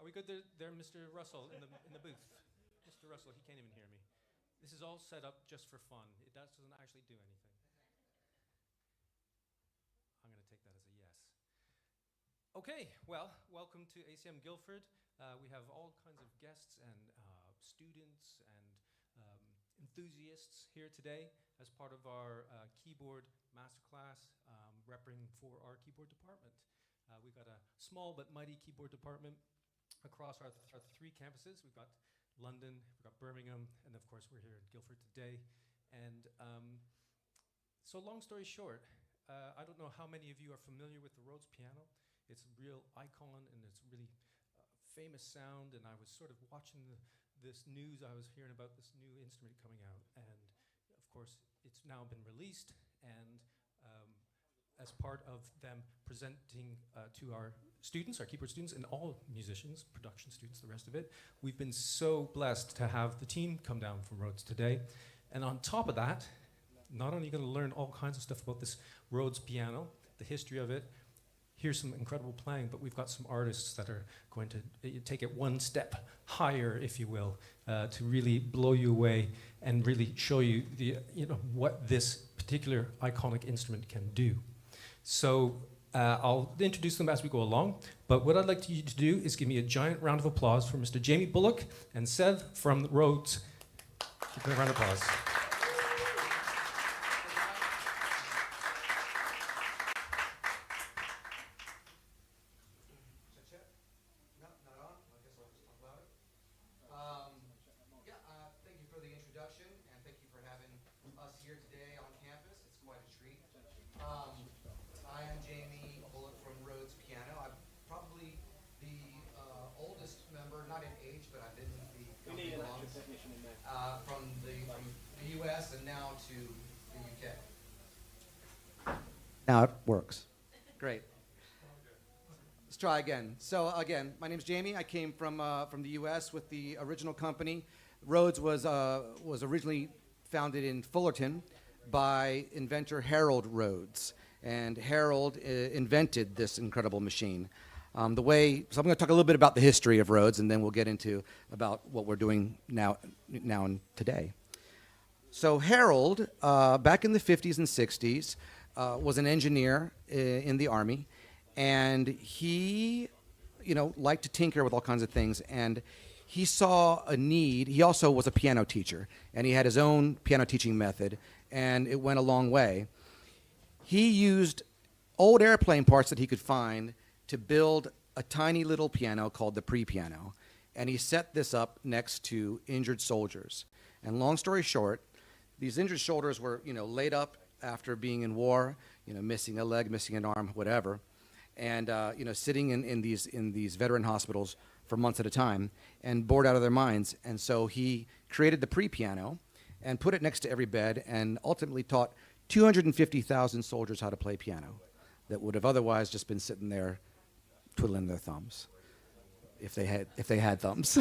Are we good there, Mr. Russell, in the booth? Mr. Russell, he can't even hear me. This is all set up just for fun. It doesn't actually do anything. I'm going to take that as a yes. Okay, well, welcome to ACM Guildford. We have all kinds of guests and students and enthusiasts here today as part of our keyboard masterclass, repping for our keyboard department. We've got a small but mighty keyboard department across our three campuses. We've got London, we've got Birmingham, and of course we're here in Guildford today. And so long story short, I don't know how many of you are familiar with the Rhodes piano. It's a real icon and it's really famous sound, and I was sort of watching this news. I was hearing about this new instrument coming out, and of course it's now been released, and as part of them presenting to our students, our keyboard students, and all musicians, production students, the rest of it, we've been so blessed to have the team come down from Rhodes today. And on top of that, not only are you going to learn all kinds of stuff about this Rhodes piano, the history of it, here's some incredible playing, but we've got some artists that are going to take it one step higher, if you will, to really blow you away and really show you what this particular iconic instrument can do. So I'll introduce them as we go along, but what I'd like you to do is give me a giant round of applause for Mr. Jamie Bullock and Seth from Rhodes. Give them a round of applause. Thank you for the introduction, and thank you for having us here today on campus. It's quite a treat. I am Jamie Bullock from Rhodes Piano. I'm probably the oldest member, not in age, but I've been with the company long, from the U.S. and now to the U.K. Now it works. Great. Let's try again. So again, my name's Jamie. I came from the U.S. with the original company. Rhodes was originally founded in Fullerton by inventor Harold Rhodes, and Harold invented this incredible machine. So I'm going to talk a little bit about the history of Rhodes, and then we'll get into about what we're doing now and today. So Harold, back in the 50s and 60s, was an engineer in the Army, and he, liked to tinker with all kinds of things, and he saw a need. He also was a piano teacher, and he had his own piano teaching method, and it went a long way. He used old airplane parts that he could find to build a tiny little piano called the pre-piano, and he set this up next to injured soldiers. And long story short, these injured soldiers were, laid up after being in war, missing a leg, missing an arm, whatever, and sitting in these veteran hospitals for months at a time and bored out of their minds. And so he created the pre-piano and put it next to every bed, and ultimately taught 250,000 soldiers how to play piano that would have otherwise just been sitting there twiddling their thumbs, if they had thumbs.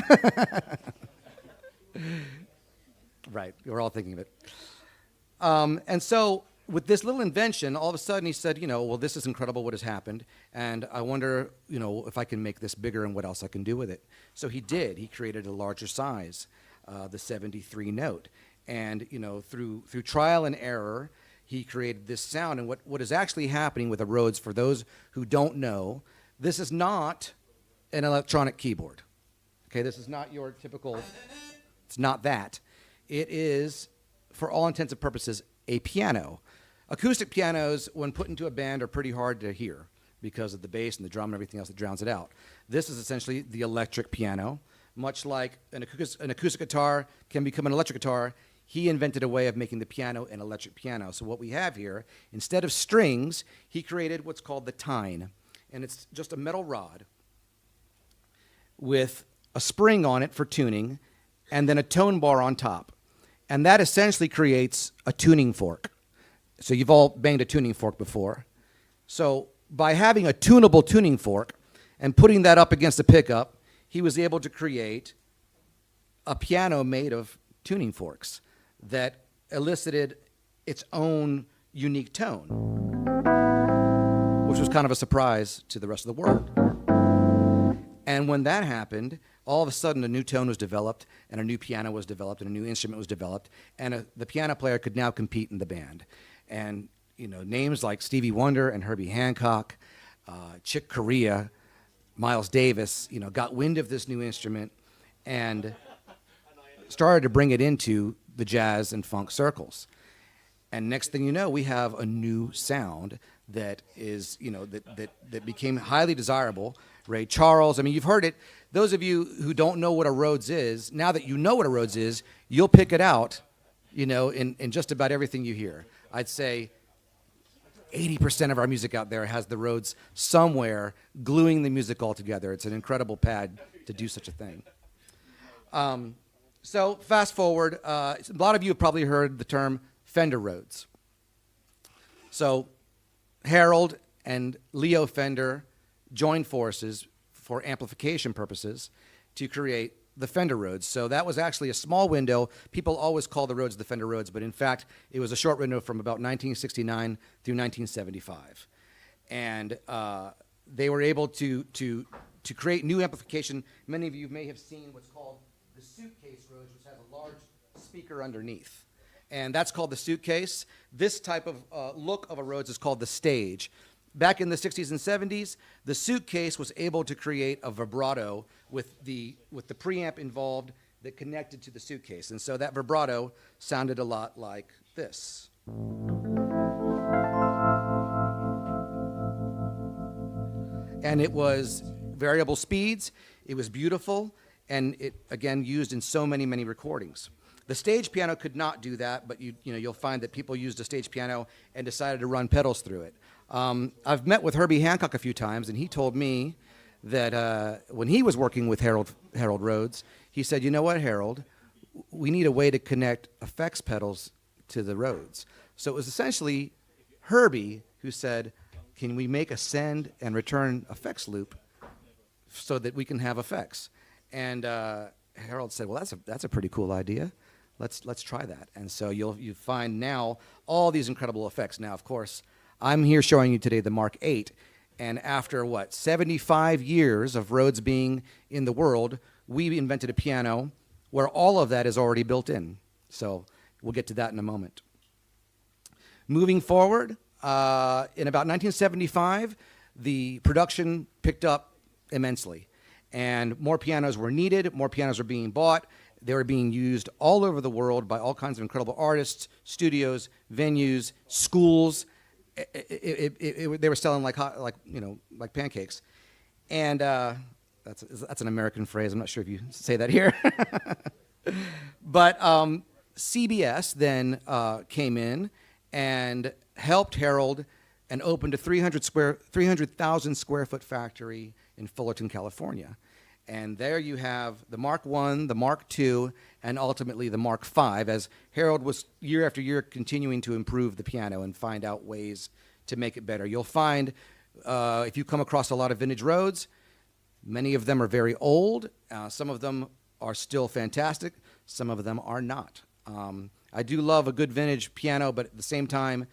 Right, we're all thinking of it. And so with this little invention, all of a sudden he said, well, this is incredible what has happened, and I wonder, if I can make this bigger and what else I can do with it. So he did. He created a larger size, the 73 note. And, through trial and error, he created this sound. And what is actually happening with a Rhodes, for those who don't know, this is not an electronic keyboard. Okay, this is not your typical, it's not that. It is, for all intents and purposes, a piano. Acoustic pianos, when put into a band, are pretty hard to hear because of the bass and the drum and everything else that drowns it out. This is essentially the electric piano. Much like an acoustic guitar can become an electric guitar, he invented a way of making the piano an electric piano. So what we have here, instead of strings, he created what's called the tine. And it's just a metal rod with a spring on it for tuning, and then a tone bar on top. And that essentially creates a tuning fork. So you've all banged a tuning fork before. So by having a tunable tuning fork and putting that up against a pickup, he was able to create a piano made of tuning forks that elicited its own unique tone, which was kind of a surprise to the rest of the world. And when that happened, all of a sudden a new tone was developed, and a new piano was developed, and a new instrument was developed, and the piano player could now compete in the band. And names like Stevie Wonder and Herbie Hancock, Chick Corea, Miles Davis, got wind of this new instrument and started to bring it into the jazz and funk circles. And next thing you know, we have a new sound that is, that became highly desirable. Ray Charles, I mean, you've heard it. Those of you who don't know what a Rhodes is, now that you know what a Rhodes is, you'll pick it out, in just about everything you hear. I'd say 80% of our music out there has the Rhodes somewhere gluing the music all together. It's an incredible pad to do such a thing. So fast forward, a lot of you have probably heard the term Fender Rhodes. So Harold and Leo Fender joined forces for amplification purposes to create the Fender Rhodes. So that was actually a small window. People always call the Rhodes the Fender Rhodes, but in fact, it was a short window from about 1969 through 1975. And they were able to create new amplification. Many of you may have seen what's called the suitcase Rhodes, which has a large speaker underneath. And that's called the suitcase. This type of look of a Rhodes is called the stage. Back in the 60s and 70s, the suitcase was able to create a vibrato with the preamp involved that connected to the suitcase. And so that vibrato sounded a lot like this. And it was variable speeds, it was beautiful, and it, again, used in so many, many recordings. The stage piano could not do that, but you'll find that people used a stage piano and decided to run pedals through it. I've met with Herbie Hancock a few times, and he told me that when he was working with Harold Rhodes, he said, "You know what, Harold? We need a way to connect effects pedals to the Rhodes." So it was essentially Herbie who said, "Can we make a send and return effects loop so that we can have effects?" And Harold said, "Well, that's a pretty cool idea. Let's try that." And so you find now all these incredible effects. Now, of course, I'm here showing you today the Mark 8, and after 75 years of Rhodes being in the world, we invented a piano where all of that is already built in. So we'll get to that in a moment. Moving forward, in about 1975, the production picked up immensely, and more pianos were needed, more pianos were being bought. They were being used all over the world by all kinds of incredible artists, studios, venues, schools. They were selling like pancakes, and that's an American phrase. I'm not sure if you say that here, but CBS then came in and helped Harold and opened a 300,000 square foot factory in Fullerton, California. And there you have the Mark I, the Mark II, and ultimately the Mark V, as Harold was year after year continuing to improve the piano and find out ways to make it better. You'll find, if you come across a lot of vintage Rhodes, many of them are very old. Some of them are still fantastic. Some of them are not. I do love a good vintage piano, but at the same time,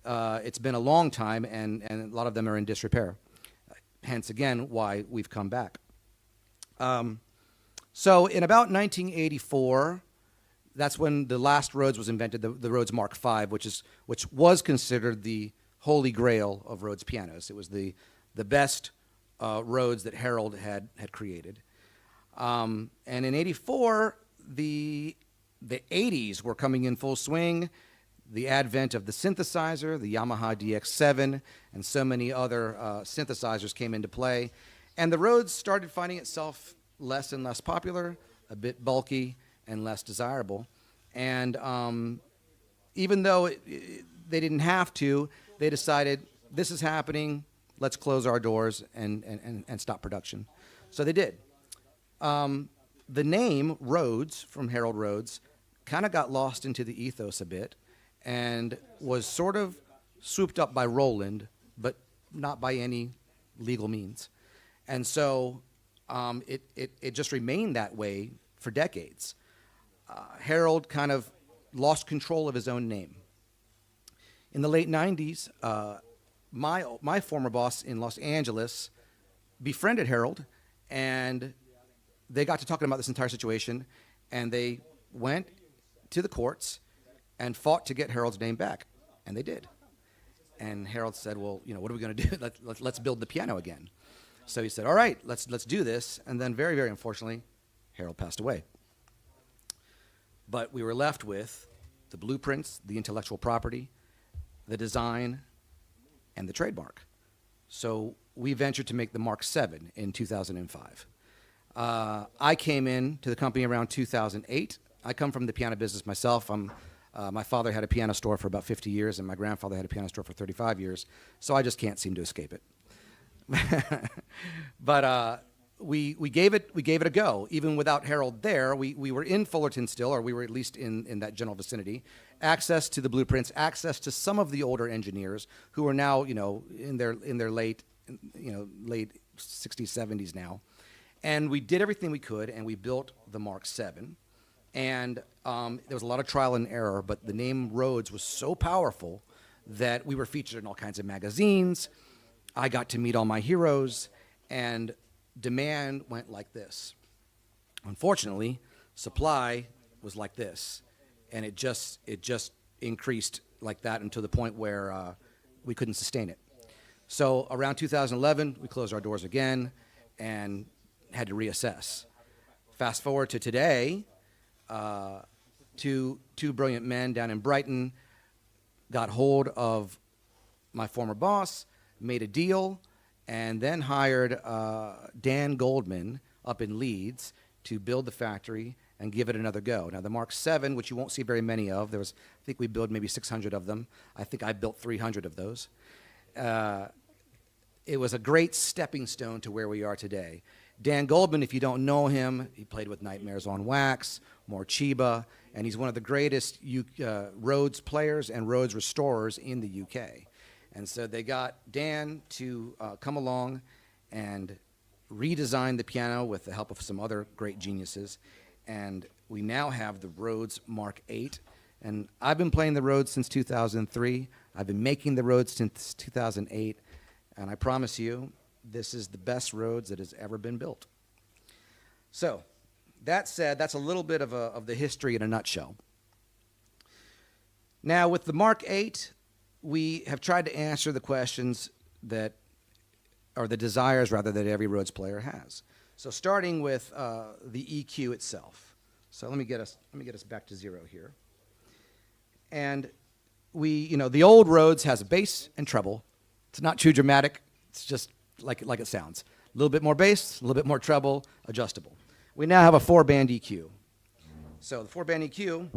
it's been a long time, and a lot of them are in disrepair. Hence, again, why we've come back. So in about 1984, that's when the last Rhodes was invented, the Rhodes Mark V, which was considered the holy grail of Rhodes pianos. It was the best Rhodes that Harold had created. And in '84, the 80s were coming in full swing. The advent of the synthesizer, the Yamaha DX7, and so many other synthesizers came into play. And the Rhodes started finding itself less and less popular, a bit bulky and less desirable. And even though they didn't have to, they decided, this is happening, let's close our doors and stop production. So they did. The name Rhodes, from Harold Rhodes, kind of got lost into the ethos a bit and was sort of swooped up by Roland, but not by any legal means. And so it just remained that way for decades. Harold kind of lost control of his own name. In the late 90s, my former boss in Los Angeles befriended Harold and they got to talking about this entire situation, and they went to the courts and fought to get Harold's name back, and they did. And Harold said, well, what are we going to do? Let's build the piano again. So he said, all right, let's do this. And then very, very unfortunately, Harold passed away. But we were left with the blueprints, the intellectual property, the design, and the trademark. So we ventured to make the Mark 7 in 2005. I came in to the company around 2008. I come from the piano business myself. My father had a piano store for about 50 years, and my grandfather had a piano store for 35 years, so I just can't seem to escape it. But we gave it a go. Even without Harold there, we were in Fullerton still, or we were at least in that general vicinity. Access to the blueprints, access to some of the older engineers who are now, in their late 60s, 70s now. And we did everything we could, and we built the Mark 7. And there was a lot of trial and error, but the name Rhodes was so powerful that we were featured in all kinds of magazines. I got to meet all my heroes, and demand went like this. Unfortunately, supply was like this, and it just increased like that until the point where we couldn't sustain it. So around 2011, we closed our doors again and had to reassess. Fast forward to today, two brilliant men down in Brighton got hold of my former boss, made a deal, and then hired Dan Goldman up in Leeds to build the factory and give it another go. Now, the Mark 7, which you won't see very many of, I think we built maybe 600 of them. I think I built 300 of those. It was a great stepping stone to where we are today. Dan Goldman, if you don't know him, he played with Nightmares on Wax, Morcheeba, and he's one of the greatest Rhodes players and Rhodes restorers in the UK. And so they got Dan to come along and redesign the piano with the help of some other great geniuses. And we now have the Rhodes Mark 8. And I've been playing the Rhodes since 2003. I've been making the Rhodes since 2008. And I promise you, this is the best Rhodes that has ever been built. So, that said, that's a little bit of the history in a nutshell. Now, with the Mark 8, we have tried to answer the questions that, or the desires rather, that every Rhodes player has. So, starting with the EQ itself. So let me get us back to zero here. And the old Rhodes has a bass and treble. It's not too dramatic. It's just like it sounds. A little bit more bass, a little bit more treble, adjustable. We now have a 4-band EQ. So the 4-band EQ,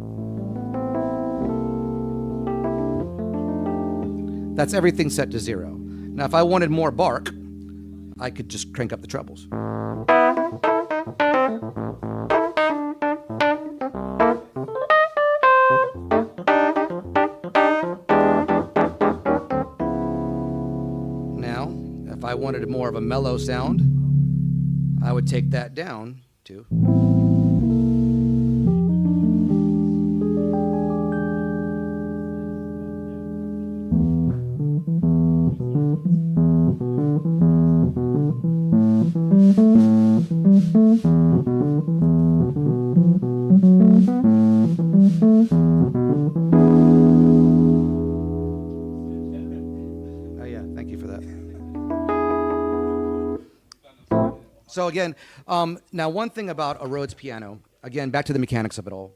that's everything set to 0. Now, if I wanted more bark, I could just crank up the trebles. Now, if I wanted more of a mellow sound, I would take that down to. Oh yeah, thank you for that. So again, now one thing about a Rhodes piano, again, back to the mechanics of it all.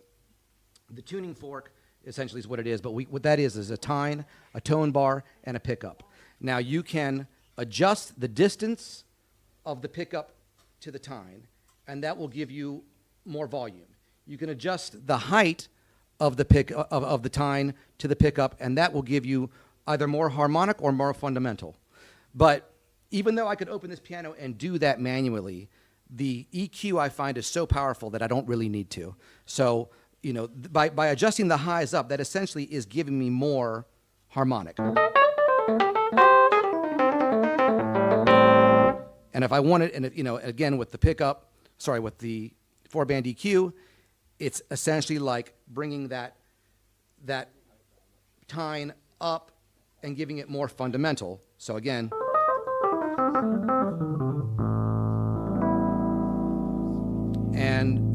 The tuning fork essentially is what it is, but what that is a tine, a tone bar, and a pickup. Now you can adjust the distance of the pickup to the tine, and that will give you more volume. You can adjust the height of the of the tine to the pickup, and that will give you either more harmonic or more fundamental. But even though I could open this piano and do that manually, the EQ I find is so powerful that I don't really need to. So, by adjusting the highs up, that essentially is giving me more harmonic. And if I wanted, and again with the pickup, with the 4-band EQ, it's essentially like bringing that tine up and giving it more fundamental. So again.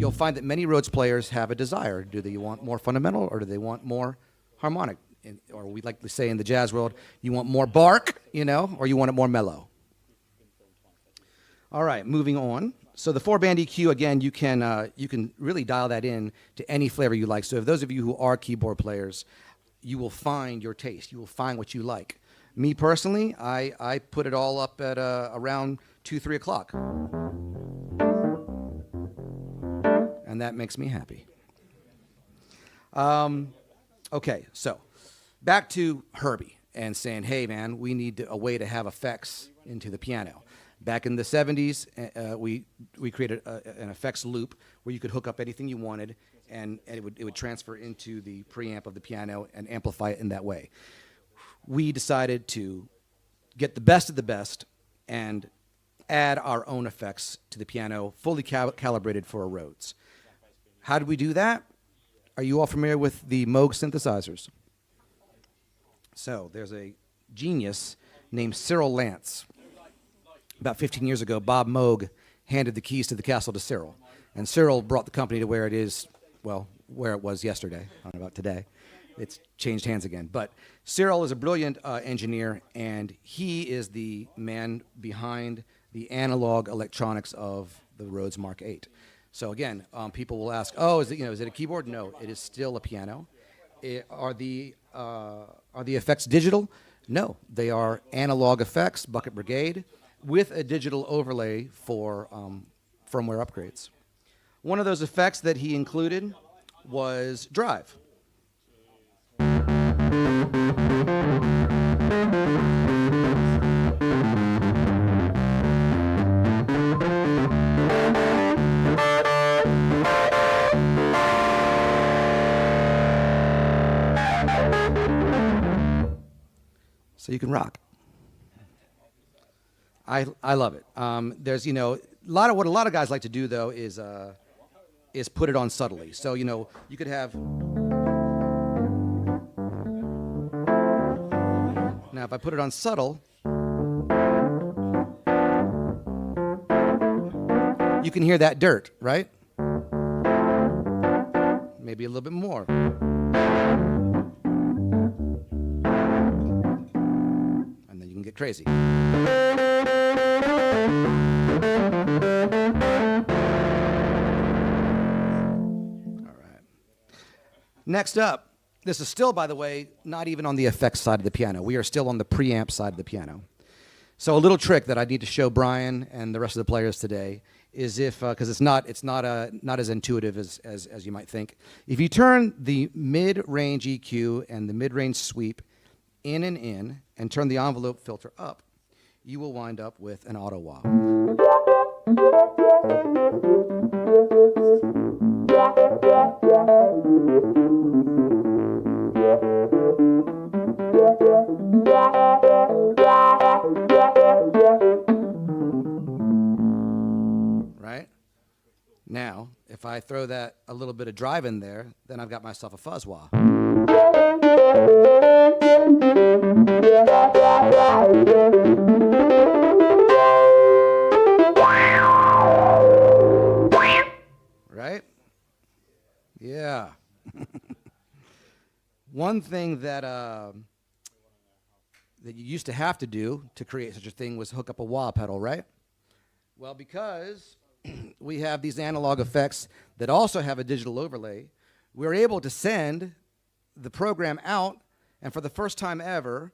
you'll find that many Rhodes players have a desire. Do they want more fundamental, or do they want more harmonic? Or we like to say in the jazz world, you want more bark, you know, or you want it more mellow. All right, moving on. So the 4-band EQ, again, you can really dial that in to any flavor you like. So if those of you who are keyboard players, you will find your taste. You will find what you like. Me personally, I put it all up at around 2, 3 o'clock. And that makes me happy. Okay, so back to Herbie and saying, hey, man, we need a way to have effects into the piano. Back in the 70s, we created an effects loop where you could hook up anything you wanted, and it would transfer into the preamp of the piano and amplify it in that way. We decided to get the best of the best and add our own effects to the piano, fully calibrated for a Rhodes. How did we do that? Are you all familiar with the Moog synthesizers? So there's a genius named Cyril Lance. About 15 years ago, Bob Moog handed the keys to the castle to Cyril. And Cyril brought the company to where it is, well, where it was yesterday. I don't know about today. It's changed hands again. But Cyril is a brilliant engineer, and he is the man behind the analog electronics of the Rhodes MK8. So again, people will ask, oh, is it a keyboard? No, it is still a piano. Are the effects digital? No, they are analog effects, Bucket Brigade, with a digital overlay for firmware upgrades. One of those effects that he included was drive. So you can rock. I love it. There's a lot of guys like to do though is put it on subtly. So you could have. Now if I put it on subtle, you can hear that dirt, right? Maybe a little bit more. And then you can get crazy. Next up, this is still, by the way, not even on the effects side of the piano. We are still on the preamp side of the piano. So a little trick that I need to show Brian and the rest of the players today is because it's not as intuitive as you might think. If you turn the mid-range EQ and the mid-range sweep in and turn the envelope filter up, you will wind up with an auto wah. Right? Now, if I throw that a little bit of drive in there, then I've got myself a fuzz wah. Right? Yeah. One thing that you used to have to do to create such a thing was hook up a wah pedal, right? Well, because we have these analog effects that also have a digital overlay, we're able to send the program out and for the first time ever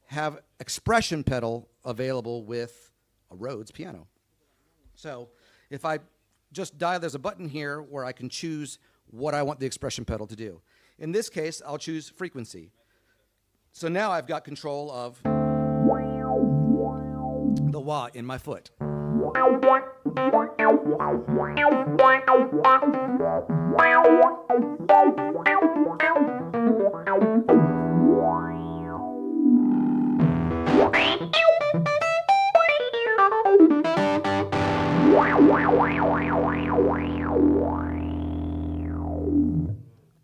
have expression pedal available with a Rhodes piano. So if I just dial, there's a button here where I can choose what I want the expression pedal to do. In this case, I'll choose frequency. So now I've got control of the wah in my foot.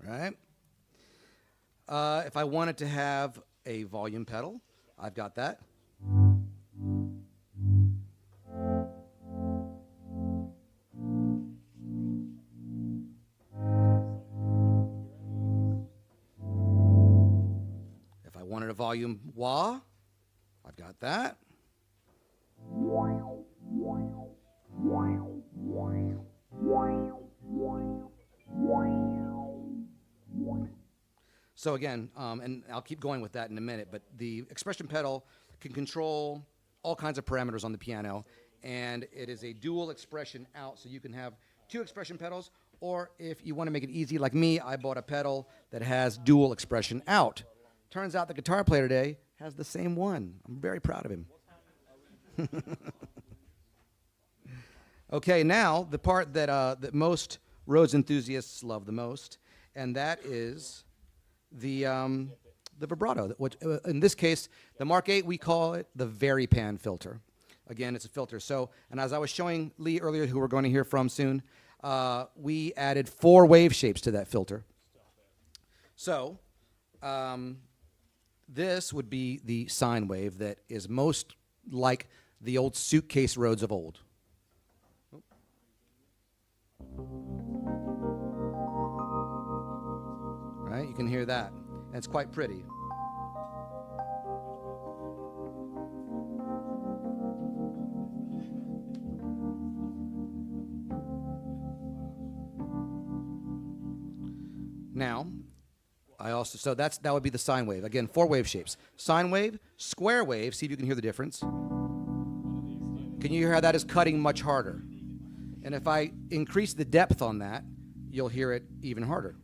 Right? If I wanted to have a volume pedal, I've got that. volume wah. I've got that. So again, and I'll keep going with that in a minute, but the expression pedal can control all kinds of parameters on the piano, and it is a dual expression out, so you can have 2 expression pedals, or if you want to make it easy like me, I bought a pedal that has dual expression out. Turns out the guitar player today has the same one. I'm very proud of him. Okay, now the part that most Rhodes enthusiasts love the most, and that is the vibrato. Which, in this case, the Mark 8, we call it the Varipan filter. Again, it's a filter. So, and as I was showing Lee earlier, who we're going to hear from soon, we added 4 wave shapes to that filter. So, this would be the sine wave that is most like the old suitcase Rhodes of old. Right? You can hear that. And it's quite pretty. Now, so that would be the sine wave. Again, 4 wave shapes. Sine wave, square wave, see if you can hear the difference. Can you hear how that is cutting much harder? And if I increase the depth on that, you'll hear it even harder.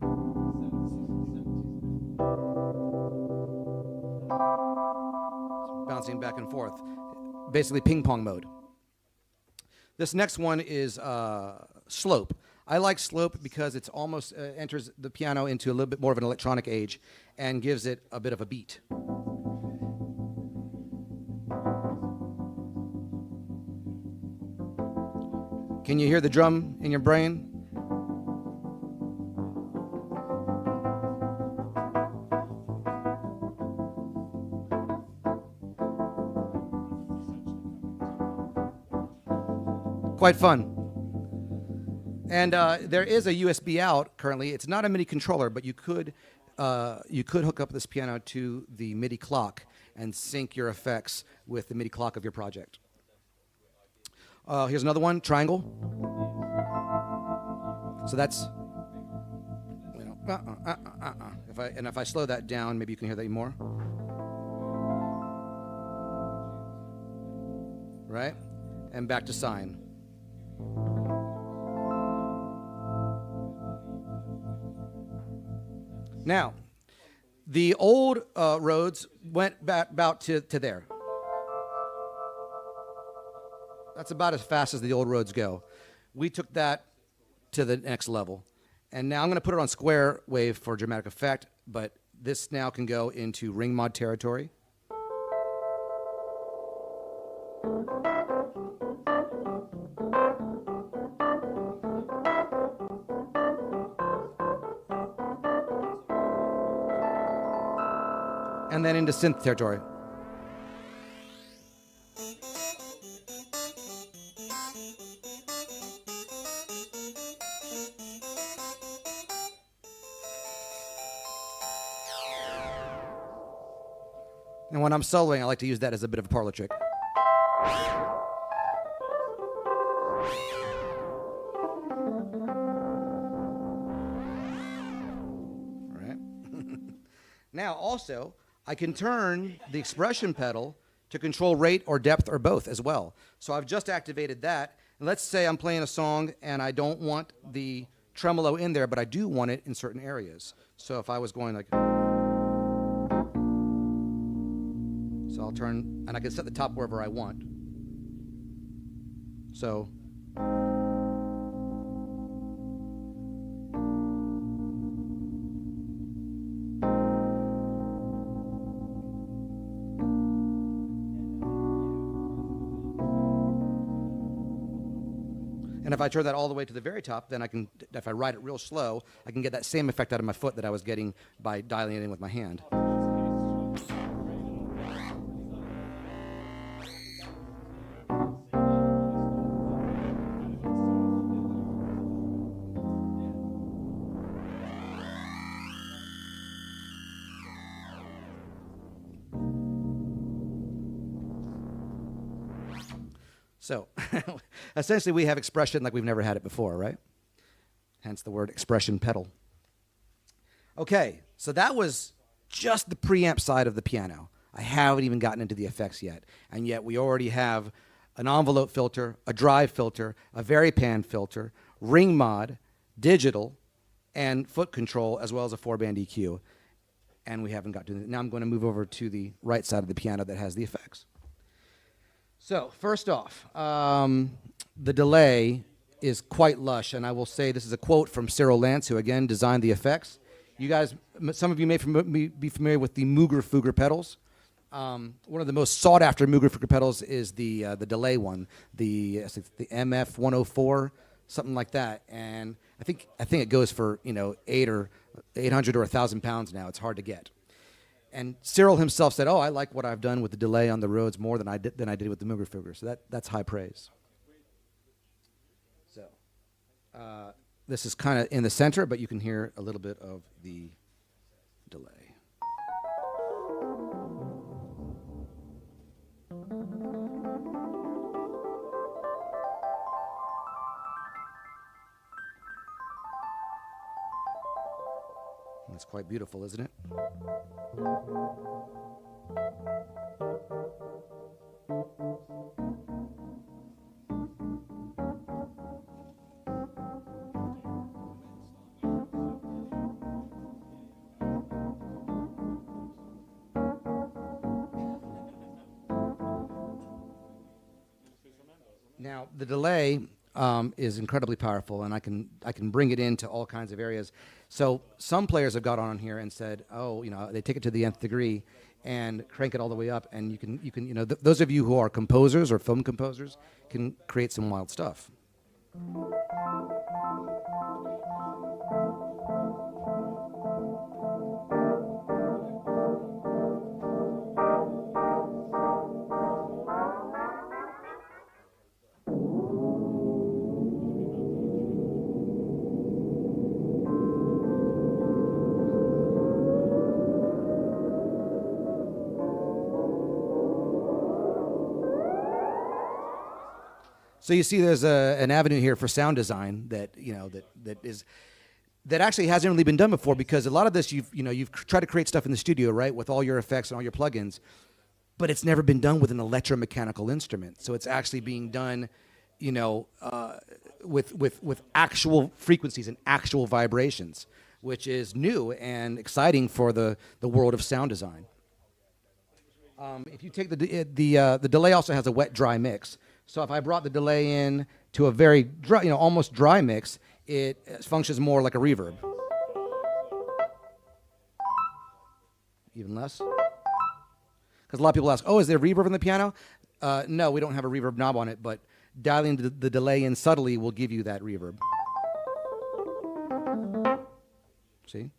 Bouncing back and forth. Basically ping pong mode. This next one is slope. I like slope because it's almost enters the piano into a little bit more of an electronic age and gives it a bit of a beat. Can you hear the drum in your brain? Quite fun. And there is a USB out currently. It's not a MIDI controller, but you could hook up this piano to the MIDI clock and sync your effects with the MIDI clock of your project. Here's another one, triangle. So that's, you know, if I slow that down, maybe you can hear that more. Right? And back to sine. Now, the old Rhodes went about to there. That's about as fast as the old Rhodes go. We took that to the next level. And now I'm going to put it on square wave for dramatic effect, but this now can go into ring mod territory. And then into synth territory. And when I'm soloing, I like to use that as a bit of a parlor trick. Right? Now, also, I can turn the expression pedal to control rate or depth or both as well. So I've just activated that. And let's say I'm playing a song and I don't want the tremolo in there, but I do want it in certain areas. So if I was going like... So I'll turn, and I can set the top wherever I want. So... And if I turn that all the way to the very top, then I can, if I ride it real slow, I can get that same effect out of my foot that I was getting by dialing it in with my hand. So essentially we have expression like we've never had it before, right? Hence the word expression pedal. Okay, so that was just the preamp side of the piano. I haven't even gotten into the effects yet. And yet we already have an envelope filter, a drive filter, a Varipan filter, ring mod, digital, and foot control, as well as a 4-band EQ. And we haven't got to it. Now I'm going to move over to the right side of the piano that has the effects. So first off, the delay is quite lush, and I will say this is a quote from Cyril Lance, who again designed the effects. You guys, some of you may be familiar with the Mooger Fugger pedals. One of the most sought after Mooger Fugger pedals is the delay one, the MF 104, something like that. And I think it goes for 800 or 1,000 pounds now. It's hard to get. And Cyril himself said, "Oh, I like what I've done with the delay on the Rhodes more than I did with the Mooger Fugger." So that's high praise. So this is kind of in the center, but you can hear a little bit of the delay. That's quite beautiful, isn't it? Now, the delay is incredibly powerful, and I can bring it into all kinds of areas. So some players have got on here and said, oh, they take it to the nth degree and crank it all the way up, and you can those of you who are composers or film composers can create some wild stuff. So you see, there's an avenue here for sound design that that actually hasn't really been done before, because a lot of this you've tried to create stuff in the studio, right, with all your effects and all your plugins, but it's never been done with an electromechanical instrument. So it's actually being done, with actual frequencies and actual vibrations, which is new and exciting for the world of sound design. If you take the delay also has a wet-dry mix. So if I brought the delay in to a very dry, almost dry mix, it functions more like a reverb. Even less. Because a lot of people ask, oh, is there reverb in the piano? No, we don't have a reverb knob on it, but dialing the delay in subtly will give you that reverb. See?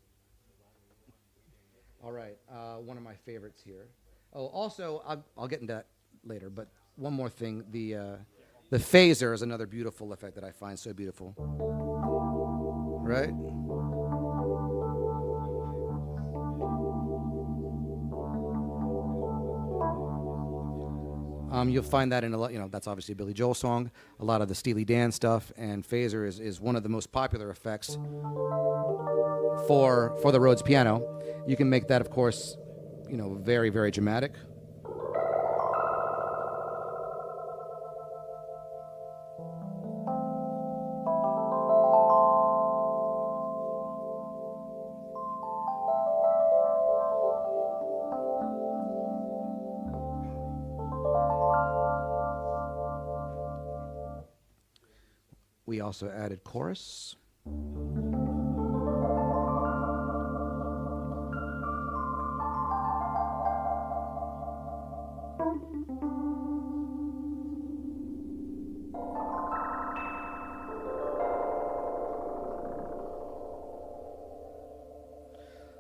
All right, one of my favorites here. Oh, also, I'll get into that later, but one more thing, the phaser is another beautiful effect that I find so beautiful. Right? You'll find that in a lot, that's obviously a Billy Joel song, a lot of the Steely Dan stuff, and phaser is one of the most popular effects for the Rhodes piano. You can make that, of course, very, very dramatic. We also added chorus.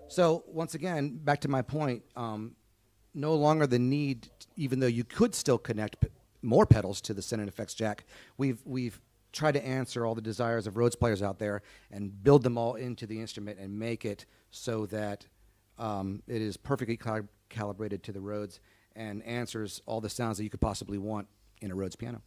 So once again, back to my point, no longer the need, even though you could still connect more pedals to the Send Effects jack, we've tried to answer all the desires of Rhodes players out there and build them all into the instrument and make it so that it is perfectly calibrated to the Rhodes and answers all the sounds that you could possibly want in a Rhodes piano.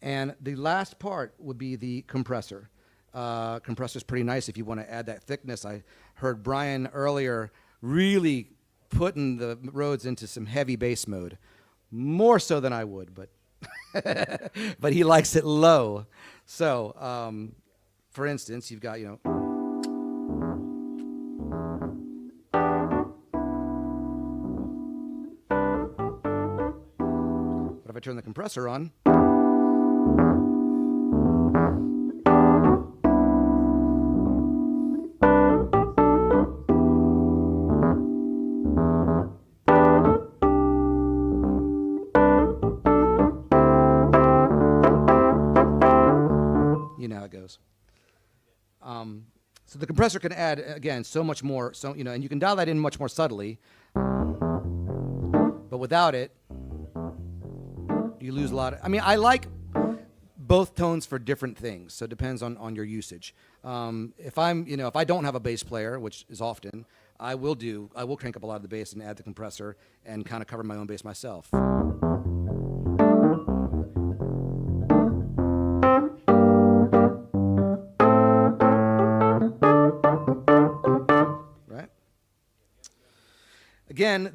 And the last part would be the compressor. Compressor's pretty nice if you want to add that thickness. I heard Brian earlier really putting the Rhodes into some heavy bass mode, more so than I would, but but he likes it low. So, for instance, you've got, you know, but if I turn the compressor on, so the compressor can add, again, so much more, so, you know, and you can dial that in much more subtly, but without it, you lose a lot of, I mean, I like both tones for different things, so it depends on your usage. If I'm, you know, if I don't have a bass player, which is often, I will crank up a lot of the bass and add the compressor and kind of cover my own bass myself. Again,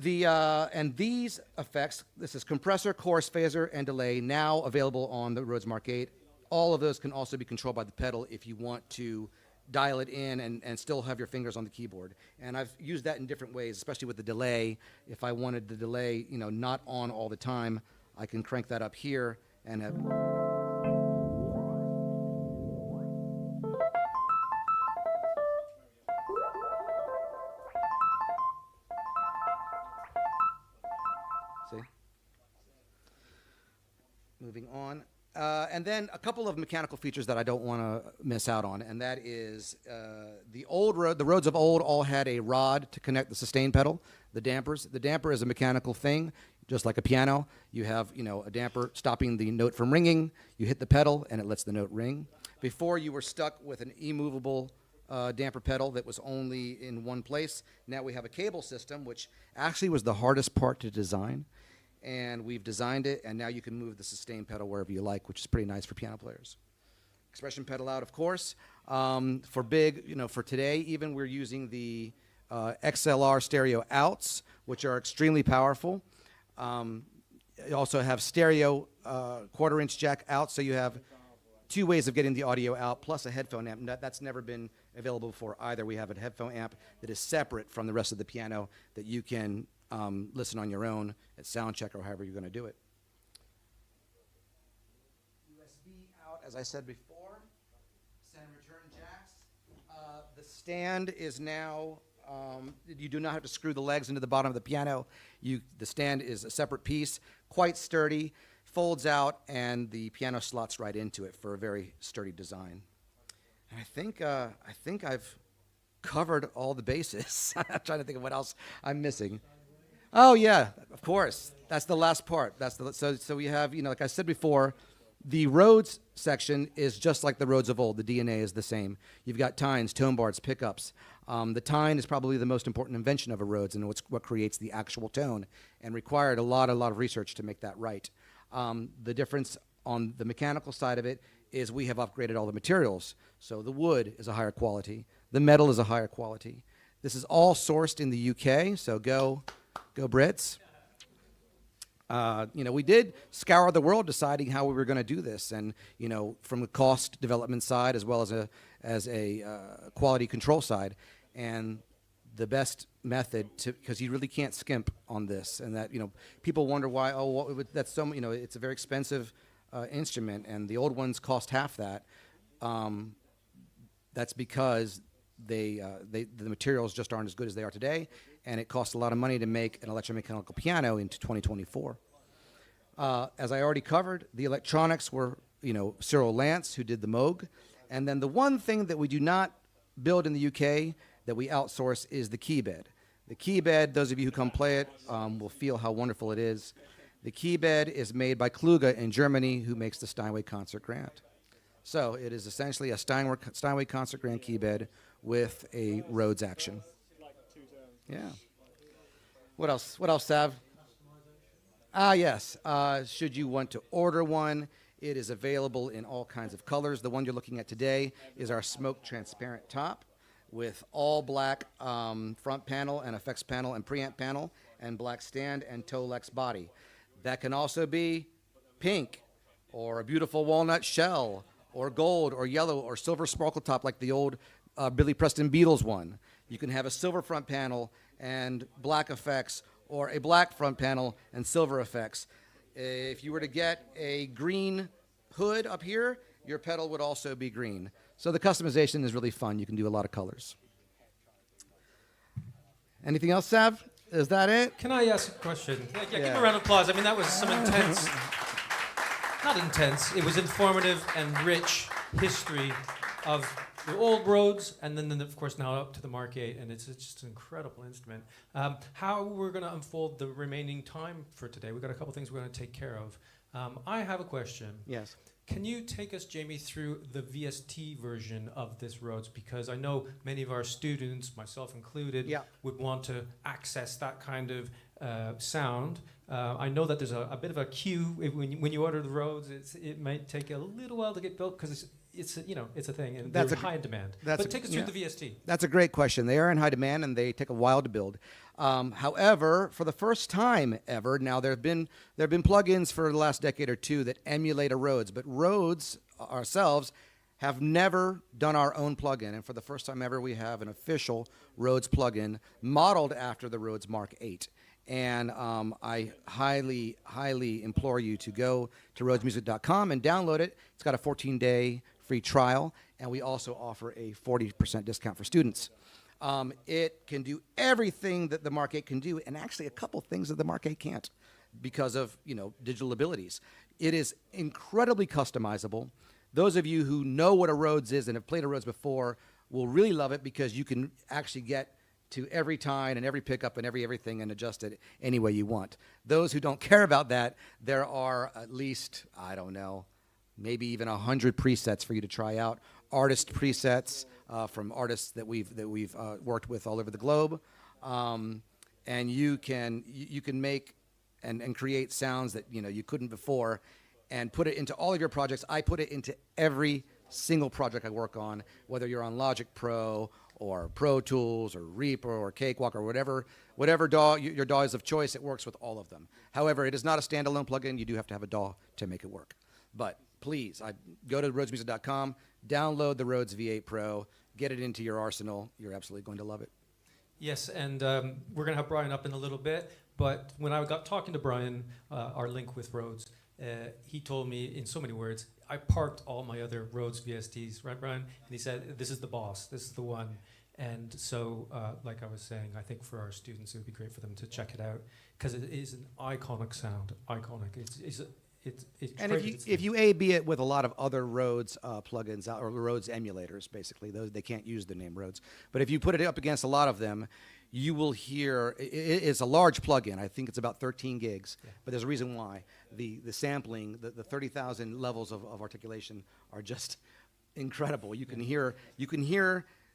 and these effects, this is compressor, chorus, phaser, and delay, now available on the Rhodes MK8. All of those can also be controlled by the pedal if you want to dial it in and still have your fingers on the keyboard. And I've used that in different ways, especially with the delay. If I wanted the delay, you know, not on all the time, I can crank that up here and have... See? Moving on. And then a couple of mechanical features that I don't want to miss out on, and that is the Rhodes of old all had a rod to connect the sustain pedal, the dampers. The damper is a mechanical thing, just like a piano. You have, you know, a damper stopping the note from ringing. You hit the pedal, and it lets the note ring. Before, you were stuck with an immovable damper pedal that was only in one place. Now we have a cable system, which actually was the hardest part to design. And we've designed it, and now you can move the sustain pedal wherever you like, which is pretty nice for piano players. Expression pedal out, of course. For big, you know, for today, even we're using the XLR stereo outs, which are extremely powerful. You also have stereo quarter-inch jack out, so you have two ways of getting the audio out, plus a headphone amp. That's never been available before either. We have a headphone amp that is separate from the rest of the piano that you can listen on your own at sound check or however you're going to do it. USB out, as I said before, send and return jacks. The stand is now, you do not have to screw the legs into the bottom of the piano. The stand is a separate piece, quite sturdy, folds out, and the piano slots right into it for a very sturdy design. And I think I've covered all the bases. I'm trying to think of what else I'm missing. Oh yeah, of course. That's the last part. So we have, you know, like I said before, the Rhodes section is just like the Rhodes of old. The DNA is the same. You've got tines, tone bars, pickups. The tine is probably the most important invention of a Rhodes, and what creates the actual tone, and required a lot of research to make that right. The difference on the mechanical side of it is we have upgraded all the materials. So the wood is a higher quality. The metal is a higher quality. This is all sourced in the UK, so go Brits. You know, we did scour the world deciding how we were going to do this, and, you know, from the cost development side as well as a quality control side, and the best method because you really can't skimp on this, and that, you know, people wonder why, that's so, you know, it's a very expensive instrument, and the old ones cost half that. That's because the materials just aren't as good as they are today, and it costs a lot of money to make an electromechanical piano into 2024. As I already covered, the electronics were, you know, Cyril Lance, who did the Moog, and then the one thing that we do not build in the UK that we outsource is the key bed. The key bed, those of you who come play it will feel how wonderful it is. The key bed is made by Kluge in Germany, who makes the Steinway Concert Grand. So it is essentially a Steinway Concert Grand key bed with a Rhodes action. Yeah. What else? What else, Sav? Yes. Should you want to order one, It is available in all kinds of colors. The one you're looking at today is our smoke transparent top with all black front panel and effects panel and preamp panel and black stand and Tolex body. That can also be pink or a beautiful walnut shell or gold or yellow or silver sparkle top like the old Billy Preston Beatles one. You can have a silver front panel and black effects or a black front panel and silver effects. If you were to get a green hood up here, your pedal would also be green. So the customization is really fun. You can do a lot of colors. Anything else, Sav? Is that it? Can I ask a question? Yeah, give a round of applause. I mean, that was some intense, not intense, it was informative and rich history of the old Rhodes, and then of course now up to the Mark 8, and it's just an incredible instrument. How we're going to unfold the remaining time for today, we've got a couple things we're going to take care of. I have a question. Yes. Can you take us, Jamie, through the VST version of this Rhodes? Because I know many of our students, myself included, would want to access that kind of sound. I know that there's a bit of a queue when you order the Rhodes. It might take a little while to get built because it's a thing, and they're high in demand. But take us through the VST. That's a great question. They are in high demand, and they take a while to build. However, for the first time ever, now there have been plugins for the last decade or two that emulate a Rhodes, but Rhodes ourselves have never done our own plugin, and for the first time ever, we have an official Rhodes plugin modeled after the Rhodes Mark 8. And I highly, highly implore you to go to rhodesmusic.com and download it. It's got a 14-day free trial, and we also offer a 40% discount for students. It can do everything that the Mark 8 can do, and actually a couple things that the Mark 8 can't because of digital abilities. It is incredibly customizable. Those of you who know what a Rhodes is and have played a Rhodes before will really love it because you can actually get to every tine and every pickup and everything and adjust it any way you want. Those who don't care about that, there are at least, I don't know, maybe even 100 presets for you to try out. Artist presets from artists that we've worked with all over the globe, and you can make and create sounds that you couldn't before, and put it into all of your projects. I put it into every single project I work on, whether you're on Logic Pro or Pro Tools or Reaper or Cakewalk or whatever DAW your DAW is of choice. It works with all of them. However, it is not a standalone plugin. You do have to have a DAW to make it work. But please, go to rhodesmusic.com, download the Rhodes V8 Pro, get it into your arsenal. You're absolutely going to love it. Yes, and we're going to have Brian up in a little bit. But when I got talking to Brian, our link with Rhodes, he told me in so many words, I parked all my other Rhodes VSTs, right, Brian? And he said, this is the boss, this is the one. And so, like I was saying, I think for our students, it would be great for them to check it out because it is an iconic sound, iconic. And if you A/B it with a lot of other Rhodes plugins or Rhodes emulators, basically, they can't use the name Rhodes. But if you put it up against a lot of them, you will hear it's a large plugin. I think it's about 13 gigs, but there's a reason why. The sampling, the 30,000 levels of articulation are just incredible. You can hear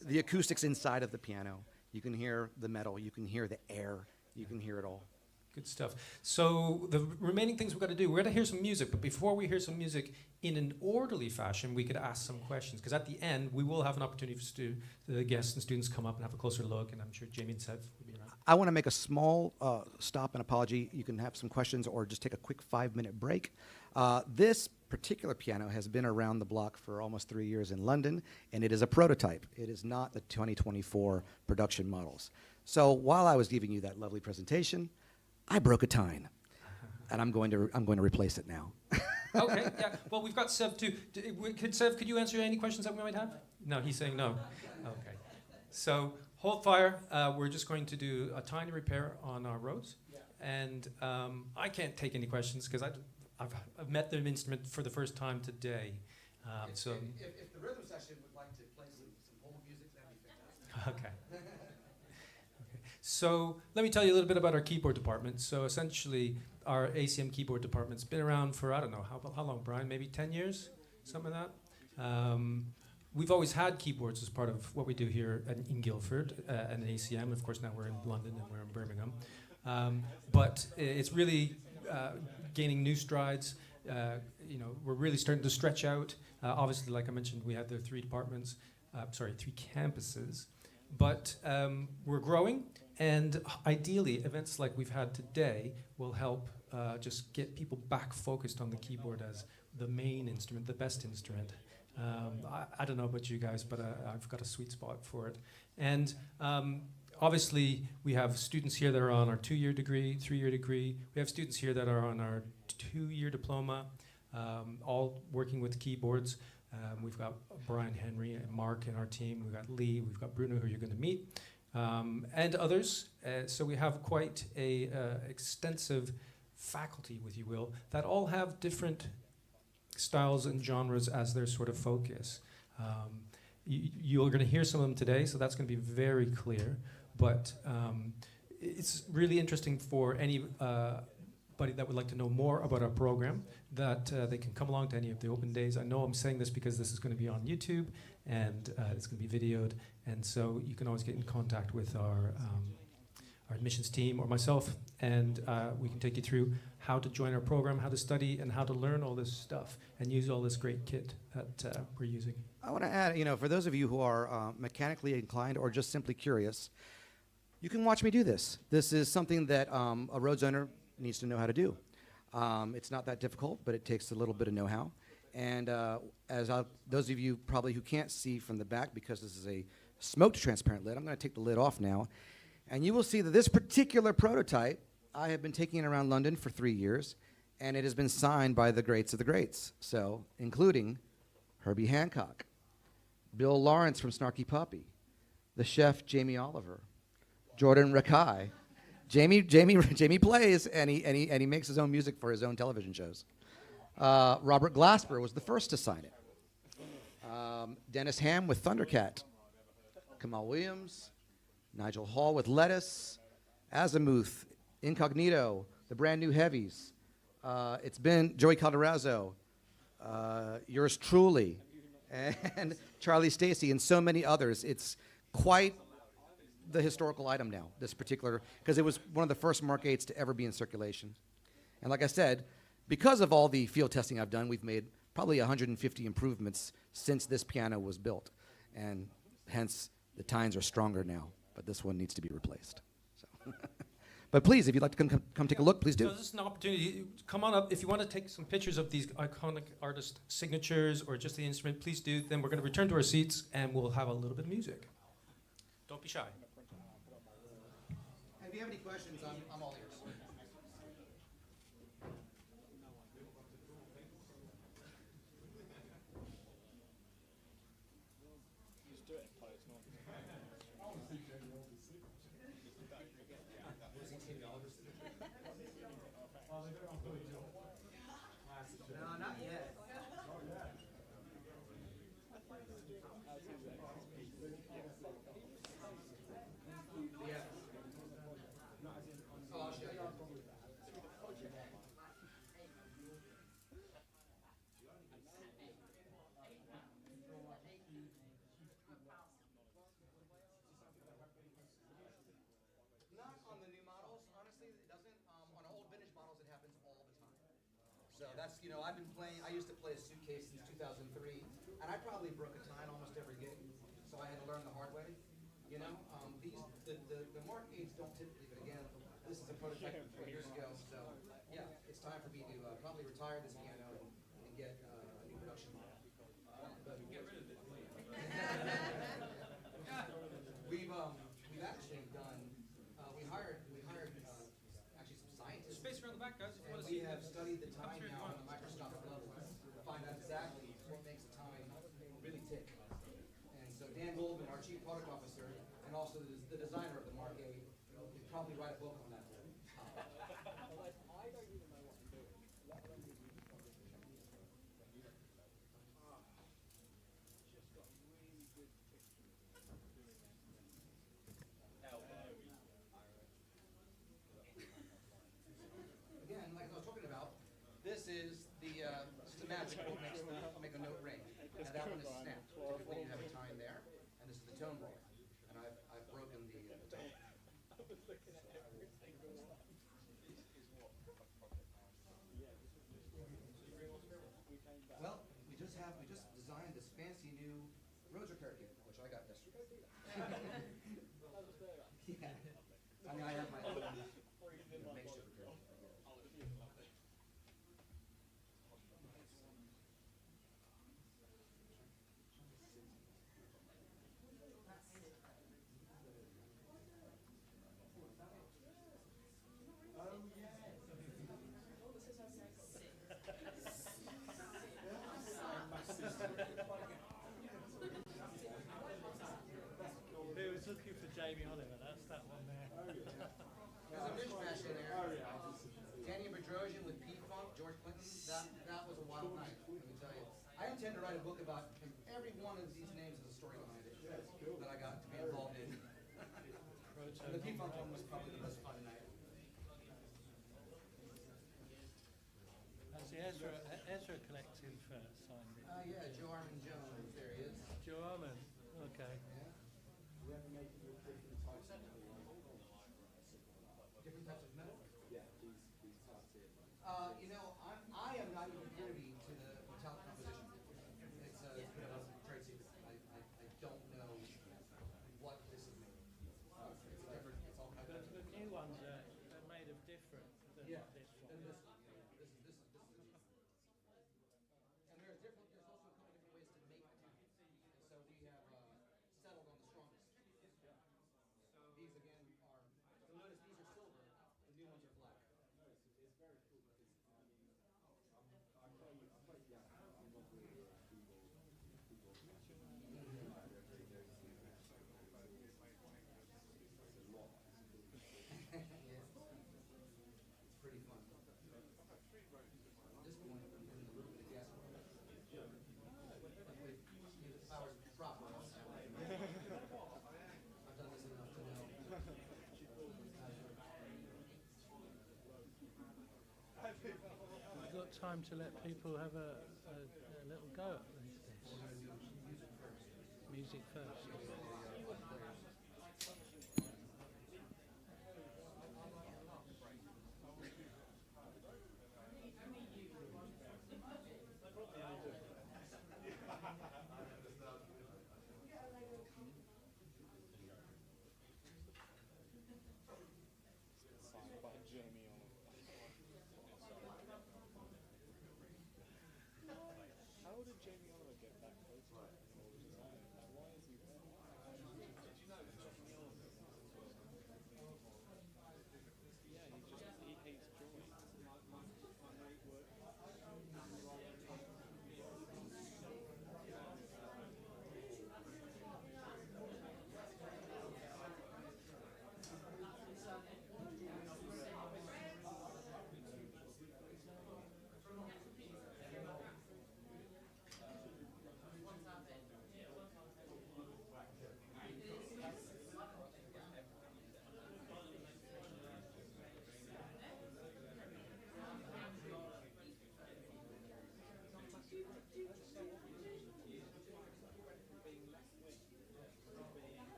the acoustics inside of the piano. You can hear the metal. You can hear the air. You can hear it all. Good stuff. So the remaining things we've got to do, we're going to hear some music, but before we hear some music, in an orderly fashion, we could ask some questions, because at the end, we will have an opportunity for the guests and students come up and have a closer look, and I'm sure Jamie and Seth will be around. I want to make a small stop and apology. You can have some questions or just take a quick 5-minute break. This particular piano has been around the block for almost 3 years in London, and it is a prototype. It is not the 2024 production models. So while I was giving you that lovely presentation, I broke a tine, and I'm going to replace it now. Okay, yeah. Well, we've got Sev too. Sev, could you answer any questions that we might have? No, he's saying no. Okay. So hold fire. We're just going to do a tiny repair on our Rhodes, and I can't take any questions because I've met the instrument for the first time today. If the rhythm section would like to play some hold music, that'd be fantastic. Okay. So let me tell you a little bit about our keyboard department. So essentially, our ACM keyboard department's been around for, I don't know, how long, Brian? Maybe 10 years? Something like that? We've always had keyboards as part of what we do here in Guildford and ACM. Of course, now we're in London and we're in Birmingham. But it's really gaining new strides. we're really starting to stretch out. Obviously, like I mentioned, we have the three campuses, but we're growing, and ideally, events like we've had today will help just get people back focused on the keyboard as the main instrument, the best instrument. I don't know about you guys, but I've got a sweet spot for it. And obviously, we have students here that are on our 2-year degree, 3-year degree. We have students here that are on our 2-year diploma, all working with keyboards. We've got Brian Henry and Mark in our team. We've got Lee. We've got Bruno, who you're going to meet, and others. So we have quite a extensive faculty, if you will, that all have different styles and genres as their sort of focus. You're going to hear some of them today, so that's going to be very clear. But it's really interesting for anybody that would like to know more about our program, that they can come along to any of the open days. I know I'm saying this because this is going to be on YouTube, and it's going to be videoed, and so you can always get in contact with our admissions team or myself, and we can take you through how to join our program, how to study, and how to learn all this stuff and use all this great kit that we're using. I want to add, for those of you who are mechanically inclined or just simply curious, you can watch me do this. This is something that a Rhodes owner needs to know how to do. It's not that difficult, but it takes a little bit of know-how. And those of you probably who can't see from the back, because this is a smoked transparent lid, I'm going to take the lid off now. And you will see that this particular prototype, I have been taking it around London for 3 years, and it has been signed by the greats of the greats, so including Herbie Hancock, Bill Lawrence from Snarky Puppy, the chef Jamie Oliver, Jordan Rakai. Jamie plays, and he makes his own music for his own television shows. Robert Glasper was the first to sign it. Dennis Ham with Thundercat. Kamal Williams, Nigel Hall with Lettuce, Azimuth, Incognito, the Brand New Heavies. It's been Joey Calderazzo, yours truly, and Charlie Stacey, and so many others. It's quite the historical item now, this particular, because it was one of the first Mark 8s to ever be in circulation. And like I said, because of all the field testing I've done, we've made probably 150 improvements since this piano was built. And hence, the tines are stronger now, but this one needs to be replaced. So. But please, if you'd like to come take a look, please do. So this is an opportunity. Come on up. If you want to take some pictures of these iconic artist signatures or just the instrument, please do. Then we're going to return to our seats, and we'll have a little bit of music. Don't be shy. If you have any questions, I'm all ears. No, not yet. Yeah. Oh, I'll show you. Not on the new models, honestly. It doesn't. On old vintage models, it happens all the time. So that's, I've been playing. I used to play a suitcase since 2003, and I probably broke a tine almost every gig. So I had to learn the hard way. The Mark 8s don't typically, but again, this is a prototype from 4 years ago. So yeah, it's time for me to probably retire this piano and get a new production model. Get rid of it. We've actually done. We hired actually some scientists. Space around the back, guys. If you want to We see have this. studied the time now on a microscopic level to find out exactly what makes the time really tick. And so Dan Goldman, our chief product officer, and also the designer of the Mark 8, could probably write a book on that. Again, like I was talking about, this is the magic what makes make a note ring, and that one is snapped. Typically, you have a time there, and this is the tone bar, and I've broken the tone. Well, we just designed this fancy new Rhodes repair kit, which I got yesterday. Yeah. I mean, I have my own makeshift repair kit. Who was looking for Jamie Oliver? That's that one there. There's a mishmash in there. Danny Bedrosian with P-Funk, George Clinton. That was a wild night, let me tell you. I intend to write a book about him. Every one of these names has a story behind it that I got to be involved in. And the P-Funk one was probably the most fun night. That's the Ezra Collective signed it. Yeah, Joe Armin Jones, there he is. Joe Armin. Okay. Yeah. Different types of metal? You know, I am not even privy to the metallic composition. It's a bit of a trade secret. I don't know what this is made of. It's different. It's all kinds of The new ones are made of different than this one. And this one. This is. And there's also a couple different ways to make metallic. And so we have settled on the strongest. These again are, you'll notice these are silver, the new ones are black. Yeah. It's pretty fun. At this point, I'm putting a little bit of gas on it. Hopefully, the power's proper. I've done this enough to know. We've got time to let people have a little go at this. Music first. Signed by Jamie Oliver. How did Jamie Oliver get that close to it? Why is he there? Yeah, he hates joy.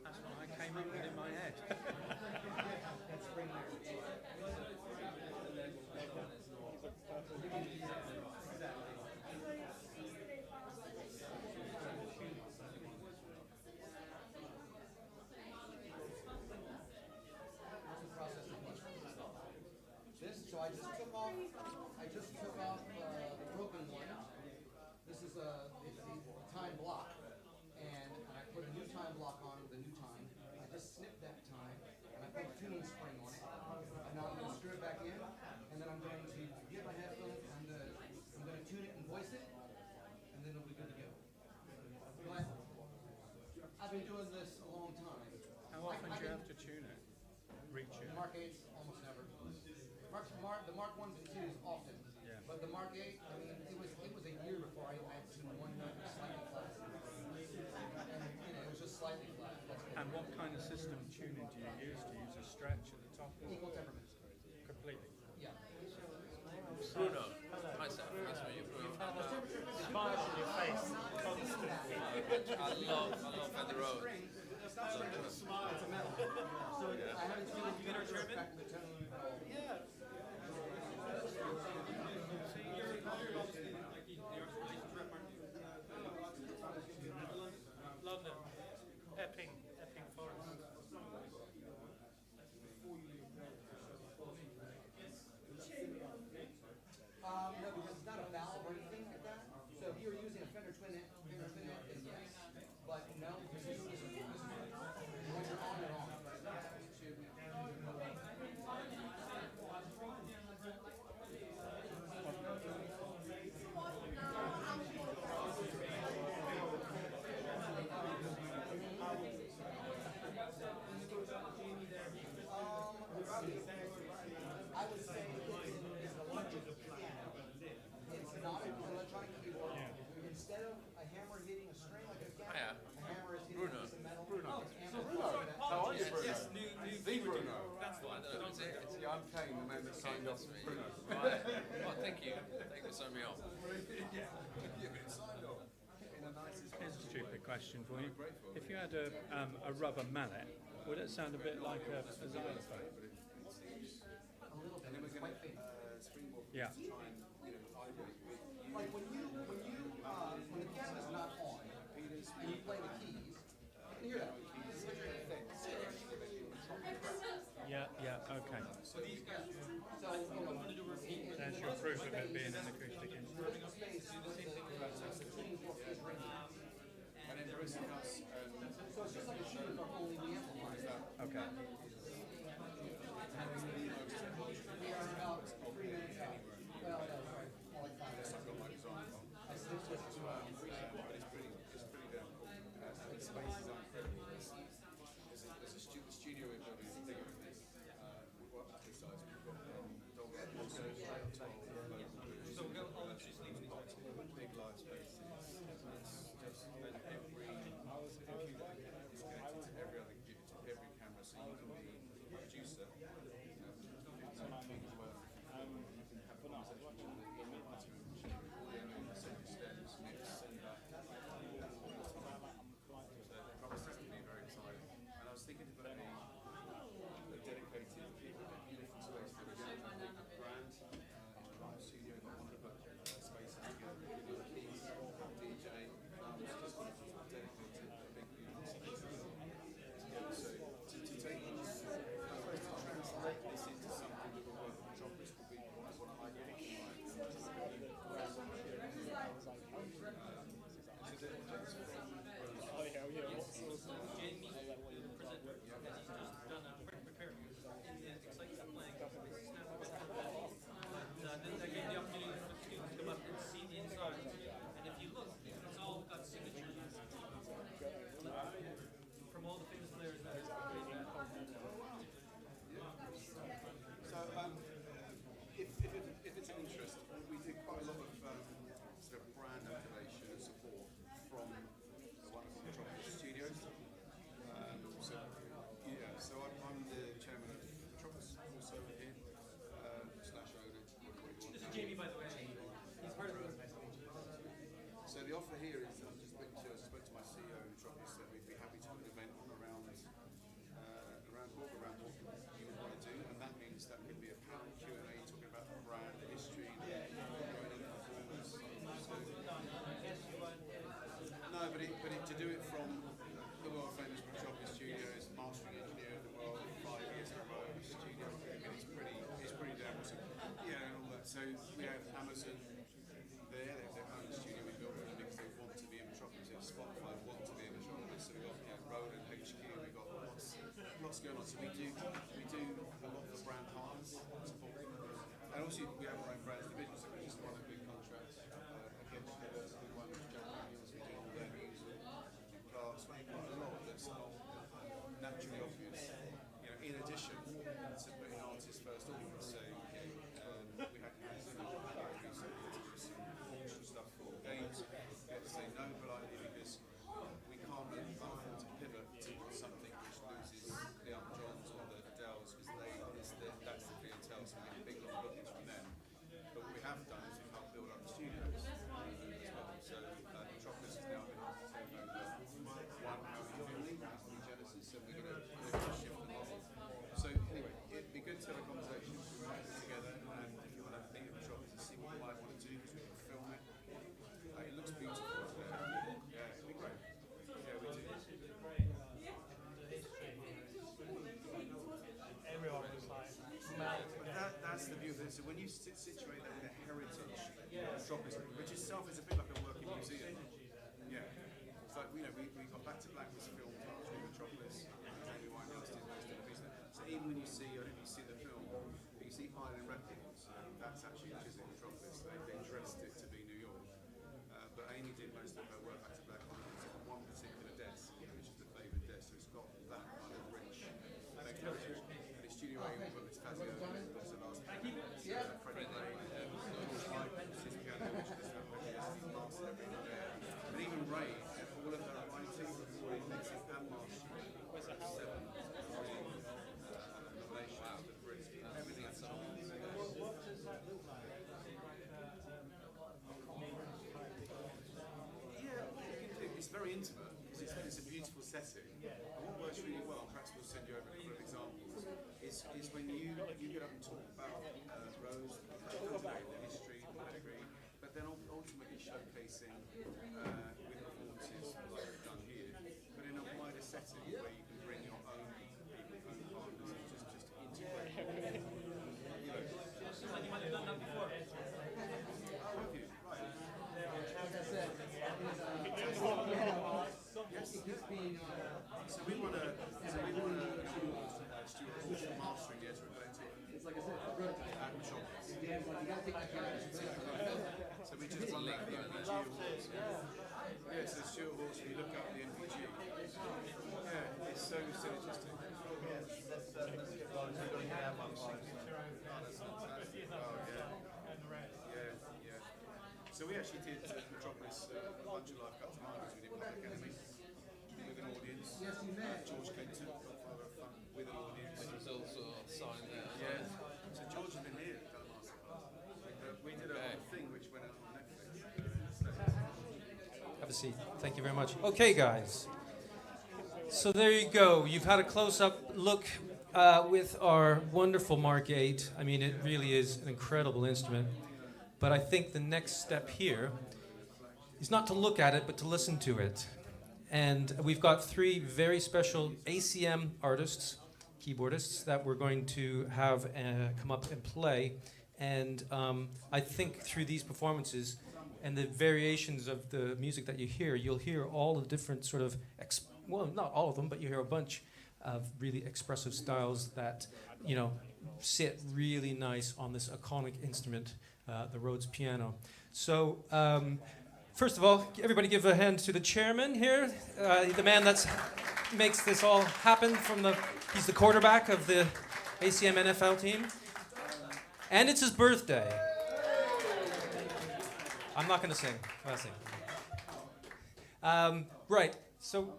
That's what I came up with in my head. That's spring there. So I just took off the broken one. This is the time block, and I put a new time block on with a new time. I just snipped that time, and I put a tuning spring on it. And now I'm going to screw it back in, and then I'm going to get my headphones, I'm going to tune it and voice it, and then it'll be good to go. But I've been doing this a long time. How often do you have to tune it? Retune? The Mark 8's almost never. The Mark 1s and 2s often. Yeah. But the Mark 8, I mean, it was a year before I had tuned one note slightly flat. And, it was just slightly flat. And what kind of system tuning do you use? Do you use a stretch at the top? Equal temperaments. Completely. Yeah. Bruno, hi Sam, nice to meet you. You've had a smile on your face constantly. love Fender Rhodes. It's not string, it's a metal. So I have a feeling you better respect the tone. Yeah. So you're obviously like the relations rep, aren't you? London, Epping Forest. No, because it's not a valve or anything like that. So if you were using a Fender Twin amp, then yes. But no, this is when you're on and on. I would say it's an electric piano. It's not an electronic keyboard. Instead of a hammer hitting a string like a piano, a hammer is hitting a piece of metal. Bruno. It's How are you, Bruno? Yes, new The Bruno. That's the one. Yeah, I'm Kane, the man that signed off Bruno. Right. Well, thank you. Thank you for signing me off. Here's a stupid question for you. If you had a rubber mallet, would it sound a bit like a xylophone? A little bit. It's quite faint. Yeah. Like when the piano is not on and you play the keys, you can hear that. Yeah, okay. So There's your proof of it being an acoustic instrument. space do the same thing with the tuning fork is ringing. And then the rest of us, So it's just like a tuning fork, only the amplifier. Okay. We are about 3 minutes out. Well, no, sorry, more like 5 minutes. I switched it to it's pretty damn cool. The space is incredible. There's a studio we're building is bigger than this. We've got up to this size. We've got dog also So we'll go all into sleep in these big live spaces. It's just every it's connected to every other computer, to every camera, so you can be a producer. Thinking about a dedicated beautiful space for a brand studio that want to put spaces together, keys, DJ, just dedicated big beautiful spaces. So to take this, to translate this into something that will work for Metropolis would be what I like. Jamie, the presenter, has just done a quick repair in the excitement of playing. Snap a picture of that. And that gave the opportunity for the students to come up and see the inside. And if you look, it's all got signatures from all the famous players that have played that. So, if it's an interest, we did quite a lot of sort of brand activation and support from the wonderful Metropolis Studios. So I'm the chairman of Metropolis, also here, slash owner. This is Jamie, by the way. He's part of the So the offer here is, I spoke to my CEO of Metropolis, that we'd be happy to put an event on around what you would want to do, and that means that could be a panel Q&A talking about the brand, the history, the performance. No, but to do it from the world famous Metropolis Studios, mastering engineer of the world, 5 years in a row, studio, it's pretty damn awesome. Yeah, and all that. So we have Amazon there, their own studio we built for them because they want to be in Metropolis. Spotify want to be in Metropolis. So we've got Rhodes and HQ, we've got lots going on. So we do a lot for brand partners support. And also we have our own brands division, so we just won a big contract against the one with Japanese, we do all their music, Clark's, quite a lot that's not naturally obvious. In addition to putting artists first always. So we had recently to do some auction stuff for games. We had to say no politely because we can't afford to pivot to something which loses the Johns or the Adeles because that's the clientele, so we get big long bookings from them. Metropolis, which itself is a bit like a working museum. Yeah. It's like, we got Back to Black was filmed largely in Metropolis, Amy Winehouse did most of the business. So even when you see, I don't know if you see the film, but you see Island Records, that's actually Chiswick Metropolis. They dressed it to be New York. But Amy did most of her work Back to Black on one particular desk, which is the favourite desk, so it's got that kind of rich heritage. And the Studio A will put this Fazio, that's the last Freddie Gray, George Michael, his piano, which is the master everything there. And even Ray, all of her writing, recording, mixing and mastering, 7 nominations for Brit. Everything at all. What does that look like? Yeah, it's very intimate because it's a beautiful setting. And what works really well, perhaps we'll send you over a couple of examples, is when you get up and talk about Rose, the history, the pedigree, but then ultimately showcasing with performances like we've done here, but in a wider setting where you can bring your own people, own partners, and just integrate. You might have done that before. Oh, have you? Right. As I said, it's being So we want to Stuart Hall for mastering the Ezra Collective it's like I said, prototype. at Metropolis. You gotta take the So we just won the NPG Awards. Yeah, so Stuart Hall, so you look up the NPG. Yeah, it's so synergistic. Yeah. So we actually did Metropolis a bunch of live cut tomatoes. We did Public Enemy with an audience. Yes, you may. George Clinton, Godfather of Fun, with an audience. There's also a sign there. Yeah. So George has been here, done a masterclass. We did a whole thing which went out on Netflix. Have a seat. Thank you very much. Okay, guys. So there you go. You've had a close-up look with our wonderful Mark 8. I mean, it really is an incredible instrument. But I think the next step here is not to look at it, but to listen to it. And we've got 3 very special ACM artists, keyboardists, that we're going to have come up and play. And I think through these performances and the variations of the music that you hear, you'll hear all the different sort of, well, not all of them, but you hear a bunch of really expressive styles that, sit really nice on this iconic instrument, the Rhodes piano. So, first of all, everybody give a hand to the chairman here, the man that makes this all happen. He's the quarterback of the ACM NFL team, and it's his birthday. I'm not going to sing. I'll sing. Right. So,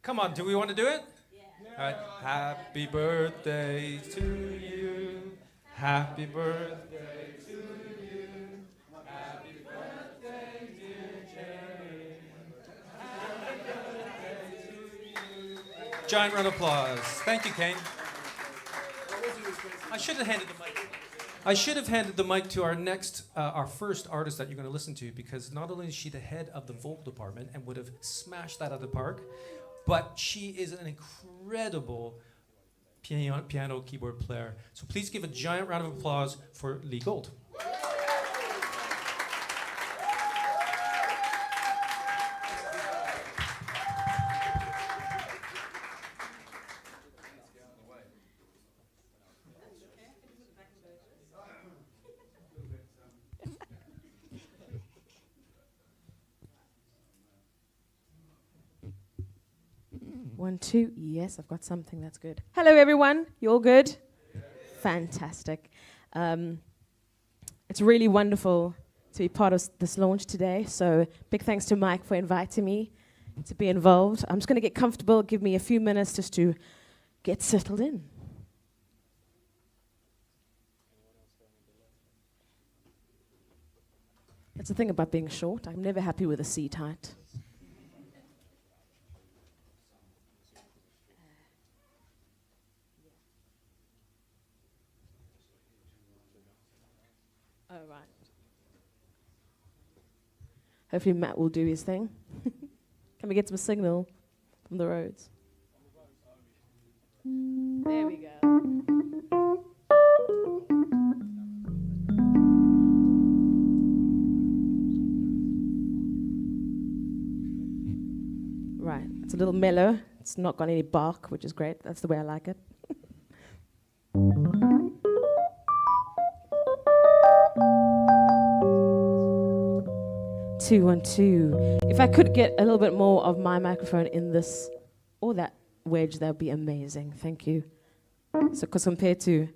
come on. Do we want to do it? Yeah. All right. Happy birthday to you. Happy birthday to you. Happy birthday, dear Jerry. Happy birthday to you. Giant round of applause. Thank you, Kane. I should have handed the mic. I should have handed the mic to our first artist that you're going to listen to, because not only is she the head of the vocal department and would have smashed that out of the park, but she is an incredible piano keyboard player. So please give a giant round of applause for Lee Gold. One, two. Yes, I've got something that's good. Hello, everyone. You all good? Yeah. Fantastic. It's really wonderful to be part of this launch today. So big thanks to Mike for inviting me to be involved. I'm just going to get comfortable. Give me a few minutes just to get settled in. That's the thing about being short. I'm never happy with a seat height. Oh, right. Hopefully Matt will do his thing. Can we get some signal from the roads? There we go. It's a little mellow. It's not got any bark, which is great. That's the way I like it. 2 1 2. If I could get a little bit more of my microphone in this or that wedge, that would be amazing. Thank you. So, because compared to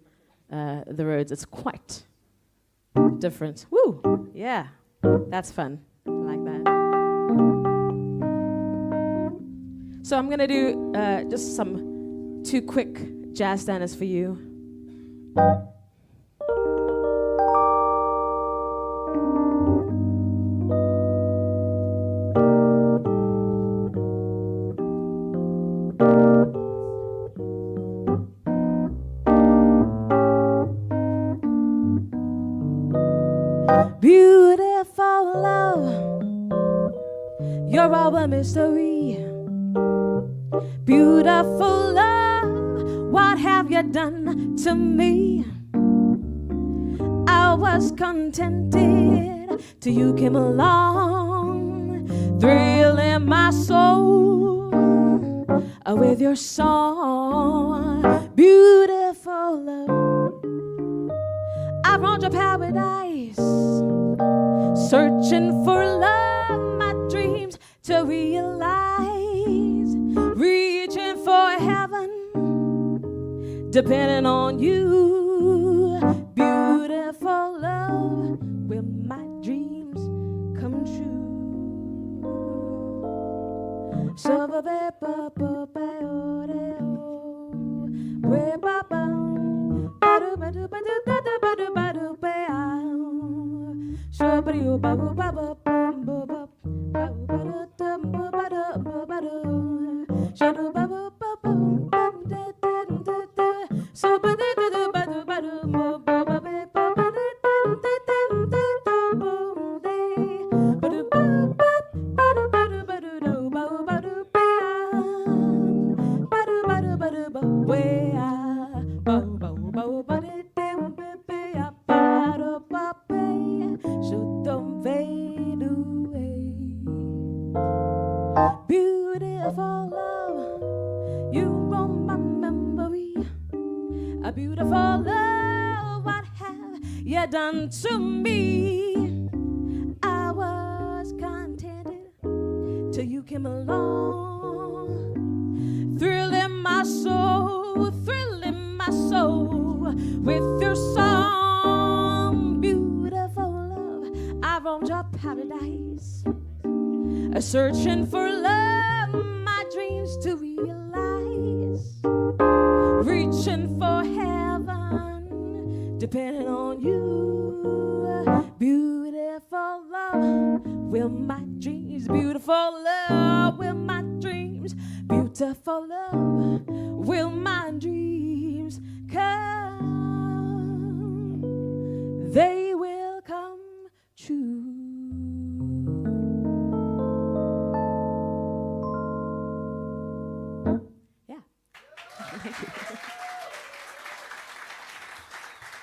the Rhodes, it's quite different. Woo! Yeah, that's fun. I like that. So I'm gonna do just some 2 quick jazz standards for you. Beautiful love, you're our mystery. Beautiful love, what have you done to me? I was contented till you came along, thrilling my soul with your song. Beautiful love, I found your paradise, searching for love, my dreams to realize, reaching for heaven, depending on you. Beautiful love, will my dreams come true? So ba ba ba ba ba Beautiful love, you roam my memory. A beautiful love, what have you done to me? I was contented till you came along, thrilling my soul with your song. Beautiful love, I roamed your paradise, searching for love, my dreams to realize, reaching for heaven, depending on you. Beautiful love, will my dreams, beautiful love, will my dreams, beautiful love, will my dreams come, they will come true.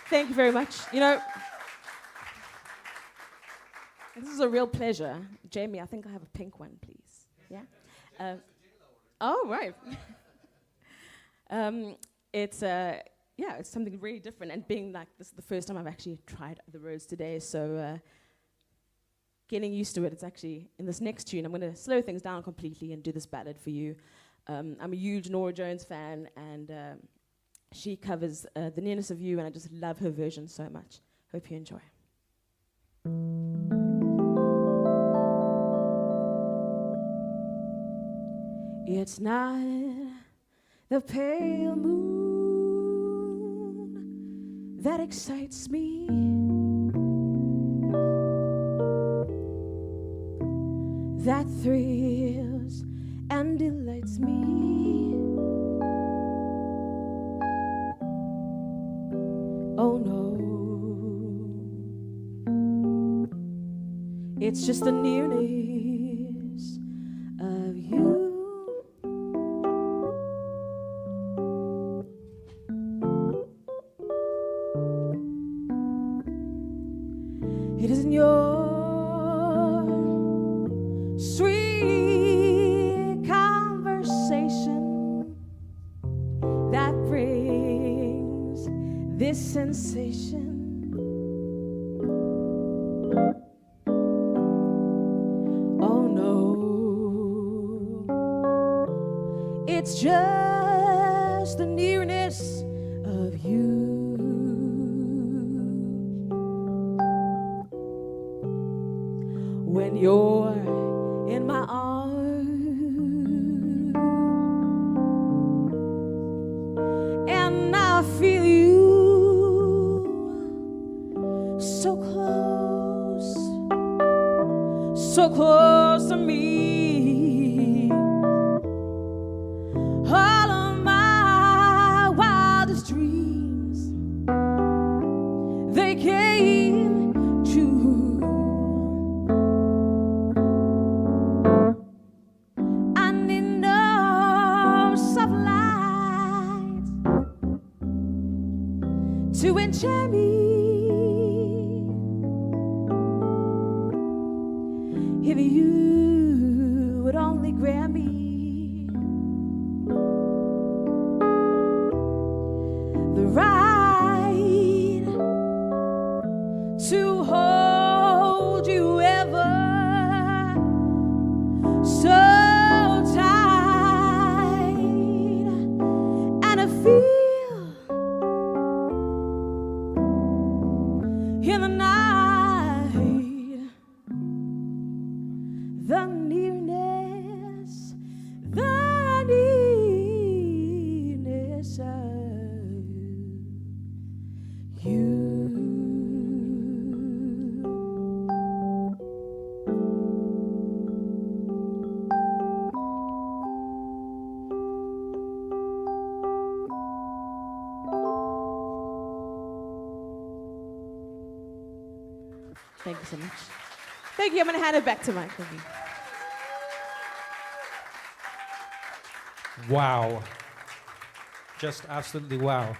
Thank you very much. You know, this is a real pleasure. Jamie, I think I have a pink one, please. Yeah? Oh, right. It's something really different. And being like, this is the first time I've actually tried the Rhodes today, so getting used to it, it's actually, in this next tune, I'm going to slow things down completely and do this ballad for you. I'm a huge Norah Jones fan, and she covers The Nearness of You, and I just love her version so much. Hope you enjoy. It's not the pale moon that excites me, that thrills and delights me. Oh no, it's just the nearness of you. It isn't your sweet conversation sensation. Oh no, it's just the nearness of you. When you're in my arms and I feel you so close to me. All of my wildest dreams, they came true. I need no soft light to enchant me. If you would only grant me the right to hold you ever so tight, and to feel in the night the nearness of you. Thank you so much. Thank you. I'm going to hand it back to Mike. Thank you. Wow. Just absolutely wow.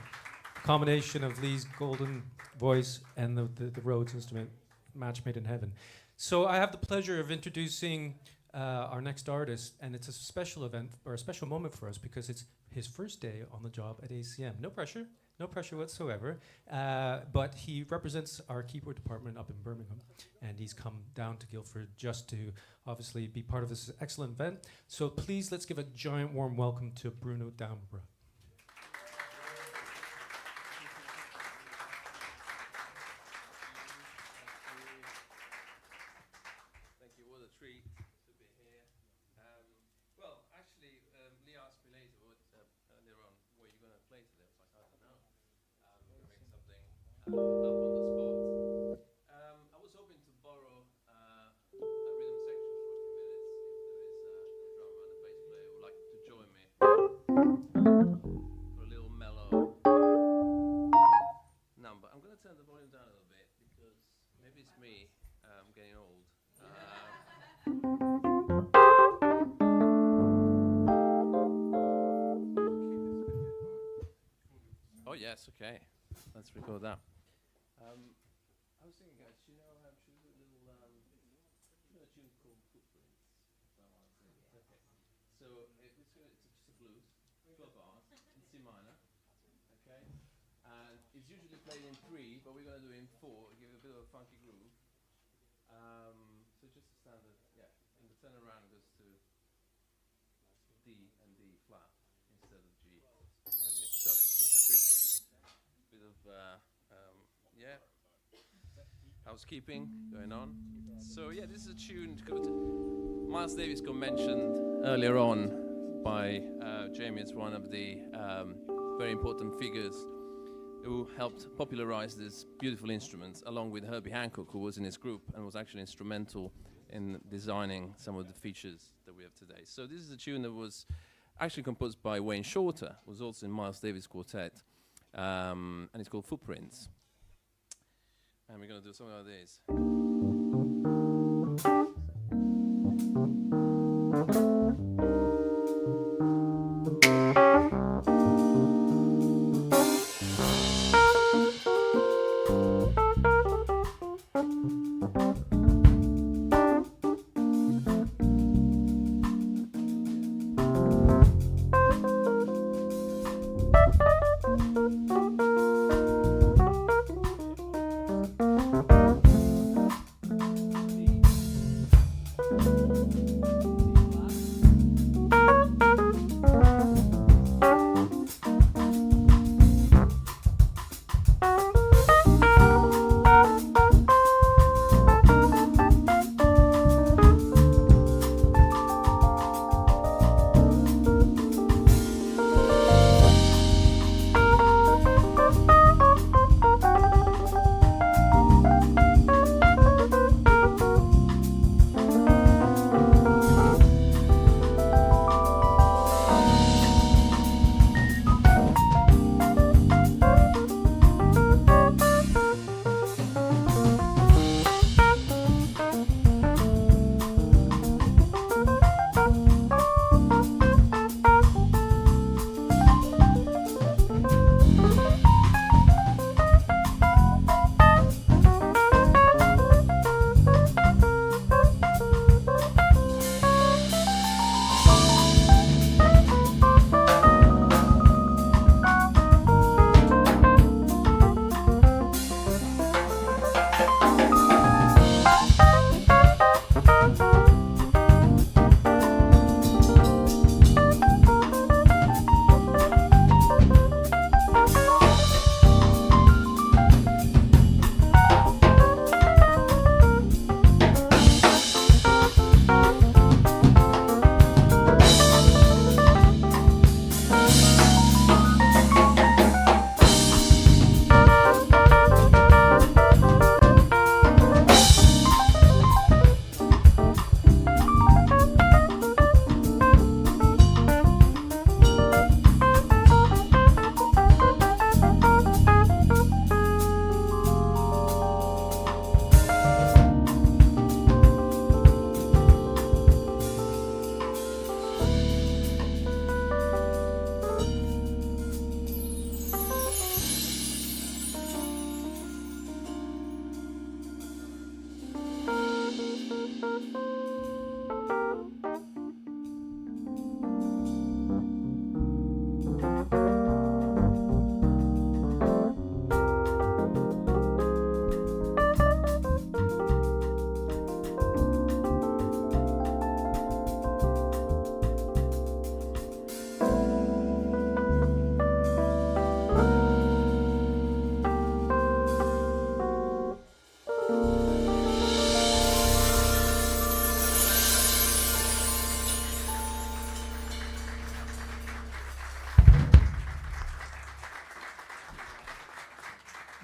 Combination of Lee's golden voice and the Rhodes instrument, match made in heaven. So I have the pleasure of introducing our next artist, and it's a special event, or a special moment for us, because it's his first day on the job at ACM. No pressure whatsoever, but he represents our keyboard department up in Birmingham, and he's come down to Guildford just to obviously be part of this excellent event. So please, let's give a giant warm welcome to Bruno Dambra. Thank you. What a treat to be here. Well, actually, Lee asked me later, earlier on, what are you going to play today? I was like, I don't know. We're going to make something up on the spot. I was hoping to borrow a rhythm section for a few minutes. If there is a drummer and a bass player who would like to join me for a little mellow number. I'm going to turn the volume down a little bit because maybe it's me. I'm getting old. Oh yes, okay. Let's record that. I was thinking, guys, should we do a little, a tune called Footprints? Okay. So it's just a blues, 12 bars in C minor. Okay. And it's usually played in 3, but we're going to do it in 4. Give it a bit of a funky groove. So just a standard, yeah. And the turnaround goes to D and D flat instead of G and G. Sorry, just a quick bit of yeah, housekeeping going on. So yeah, this is a tune. Miles Davis got mentioned earlier on by Jamie as one of the very important figures who helped popularize this beautiful instrument, along with Herbie Hancock, who was in his group and was actually instrumental in designing some of the features that we have today. So this is a tune that was actually composed by Wayne Shorter, who was also in Miles Davis' quartet, and it's called Footprints. And we're going to do something like this.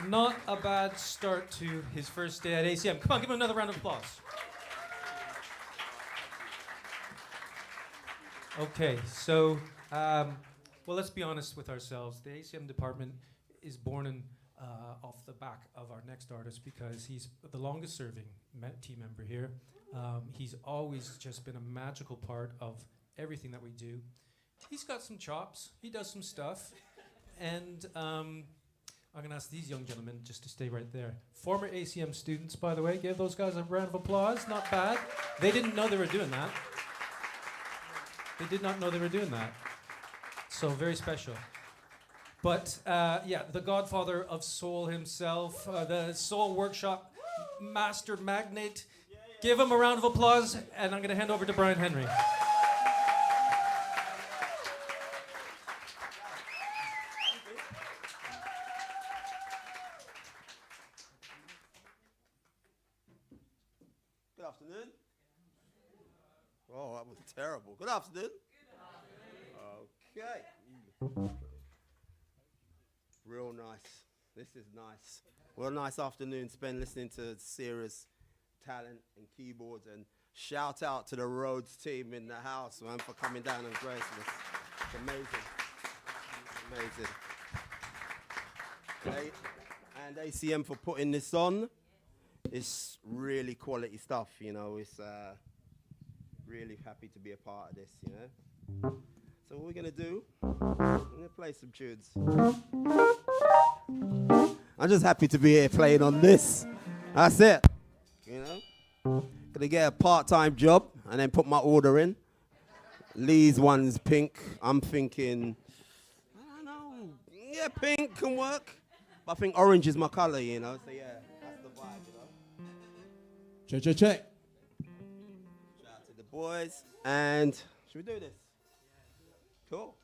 Not a bad start to his first day at ACM. Come on, give him another round of applause. Okay, so, well, let's be honest with ourselves. The ACM department is born in, off the back of our next artist because he's the longest serving team member here. He's always just been a magical part of everything that we do. He's got some chops, he does some stuff, and I'm gonna ask these young gentlemen just to stay right there. Former ACM students, by the way, give those guys a round of applause, not bad. They didn't know they were doing that. They did not know they were doing that. So very special. But yeah, the godfather of soul himself, the soul workshop master magnate. Give him a round of applause, and I'm going to hand over to Brian Henry. Good afternoon. Oh, that was terrible. Good afternoon. Okay. Real nice. This is nice. Well, a nice afternoon spent listening to serious talent and keyboards, and shout out to the Rhodes team in the house, man, for coming down and gracing us. It's amazing. Amazing. And ACM for putting this on. It's really quality stuff, you know. It's really happy to be a part of this, you know. So what we're gonna do, I'm gonna play some tunes. I'm just happy to be here playing on this. That's it, you know. Gonna get a part-time job and then put my order in. Lee's one's pink. I'm thinking, I don't know. Yeah, pink can work. But I think orange is my color, you know. So yeah, that's the vibe, you know. Check. Shout out to the boys. And should we do this? Cool.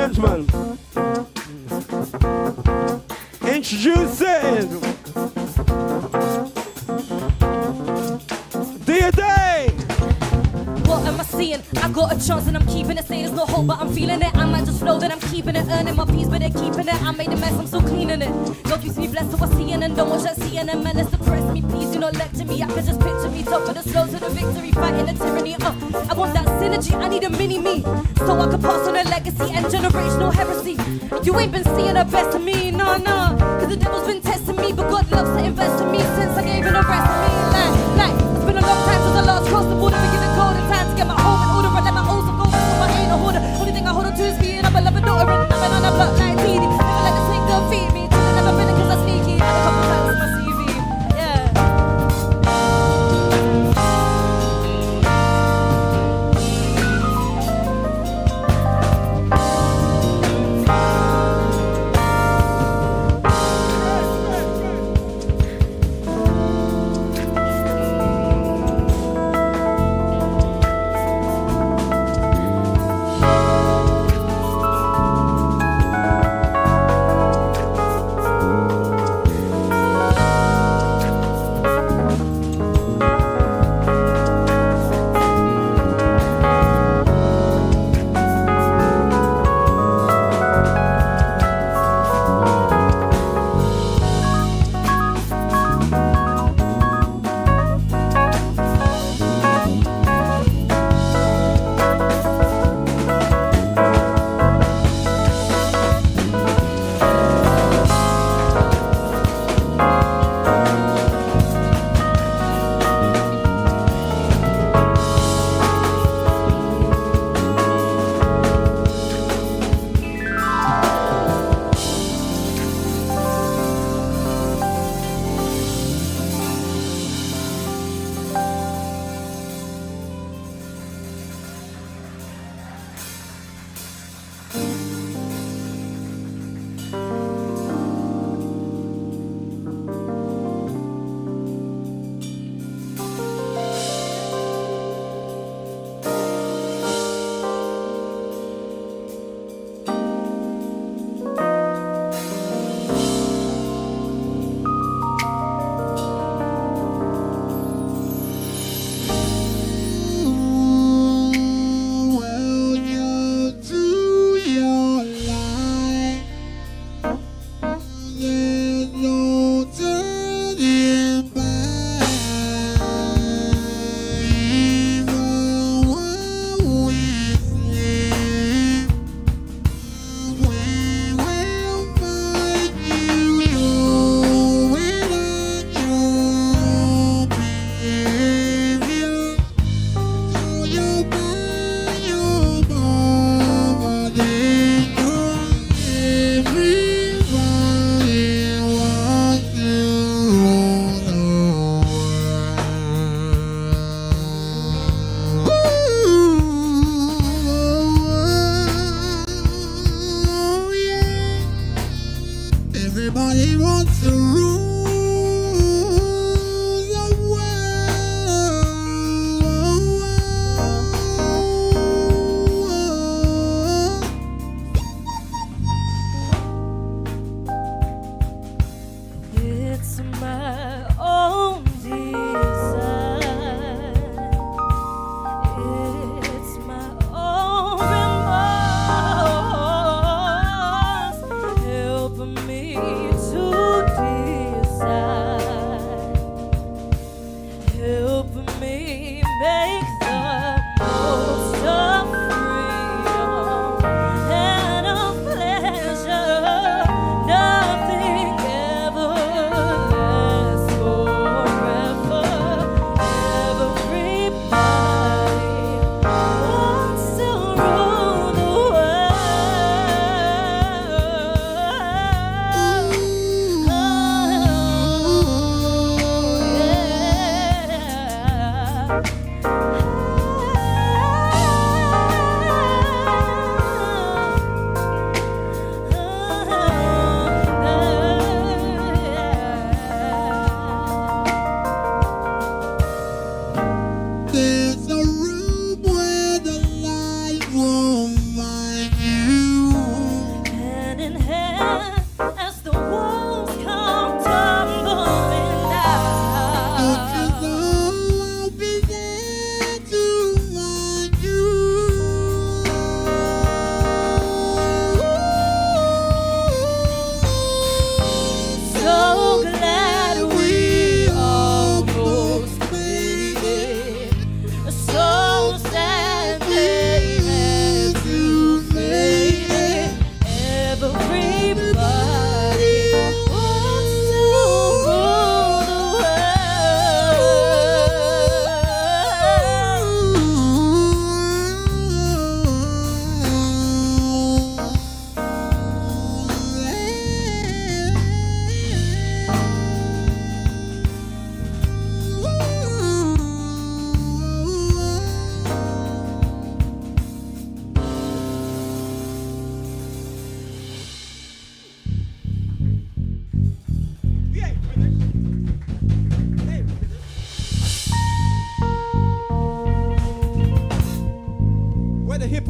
gentlemen, introducing Dear Day. What am I seeing? I got a chance and I'm keeping it. Say there's no hope, but I'm feeling it. I might just flow that I'm keeping it. Earning my peace, but they're keeping it. I made a mess, I'm still cleaning it. God keeps me blessed, so I see and don't watch that CNN. Man, let's depress me, please. Do not lecture me. I can just picture me top of the slow to the victory, fighting the tyranny. I want that synergy. I need a mini me, so I can pass on a legacy and generational heresy. You ain't been seeing the best of me, no. Cause the devil's been testing me, but God loves to invest in me since I gave him the rest of me. Like, it's been a long time since I last crossed the border. But given golden time to get my home in order. I let my old stuff go, so I ain't a hoarder. Only thing I hold on to is being a beloved daughter. And I've been on a block like TD. Never let the snake girl feed me. Till I never been it cause I sneaky. And a couple times on my CV. Yeah.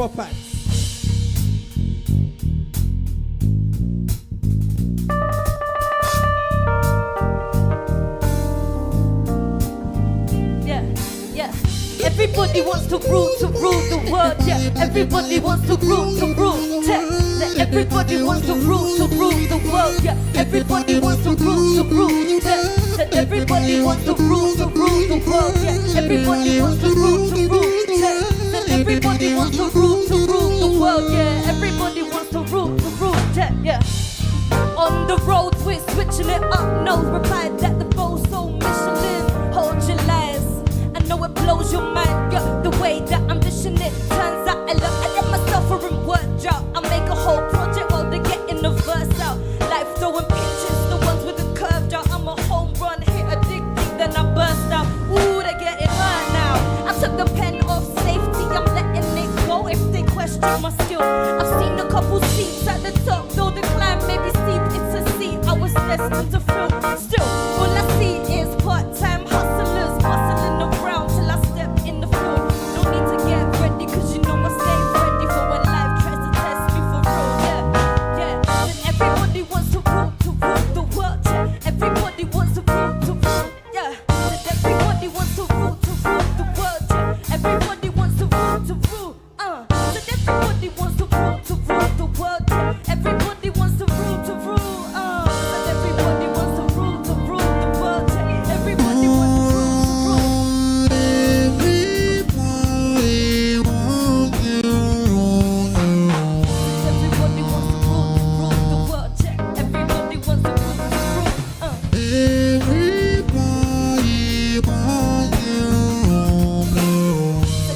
super facts. Yeah, yeah. Everybody wants to rule the world. Yeah, everybody wants to rule. Yeah, everybody wants to rule the world. Yeah, everybody wants to rule. Yeah, everybody wants to rule the world. Yeah, everybody wants to rule. Yeah, everybody wants to rule the world. Yeah, everybody wants to rule. Yeah, yeah. On the road we're switching it up. No reply that the bow's so Michelin. Hold your lies. I know it blows your mind. Yeah, the way that I'm dishing it turns out I let myself a rim word drought. I make a whole project while they're getting the verse out. Life throwing pitches, the ones with the curved out. I'm a home run, hit a dig deep, then I burst out. Ooh, they're getting hurt now. I took the pen off safety, I'm letting it go if they question my skill. I've seen a couple seats at the top, though the climb may be steep. It's a seat I was destined to fill. Still, all I see is part-time hustlers bustling around till I step in the field. No need to get ready, cause you know I stay ready for when life tries to test me for real. Yeah, yeah. Then everybody wants to rule the world. Yeah, everybody wants to rule. Yeah, then everybody wants to rule the world. Yeah, everybody wants to rule. Then everybody wants to rule the world. Yeah, everybody wants to rule. Then everybody wants to rule the world. Yeah, everybody wants to rule. Everybody wants to rule the world. Yeah, everybody wants to rule.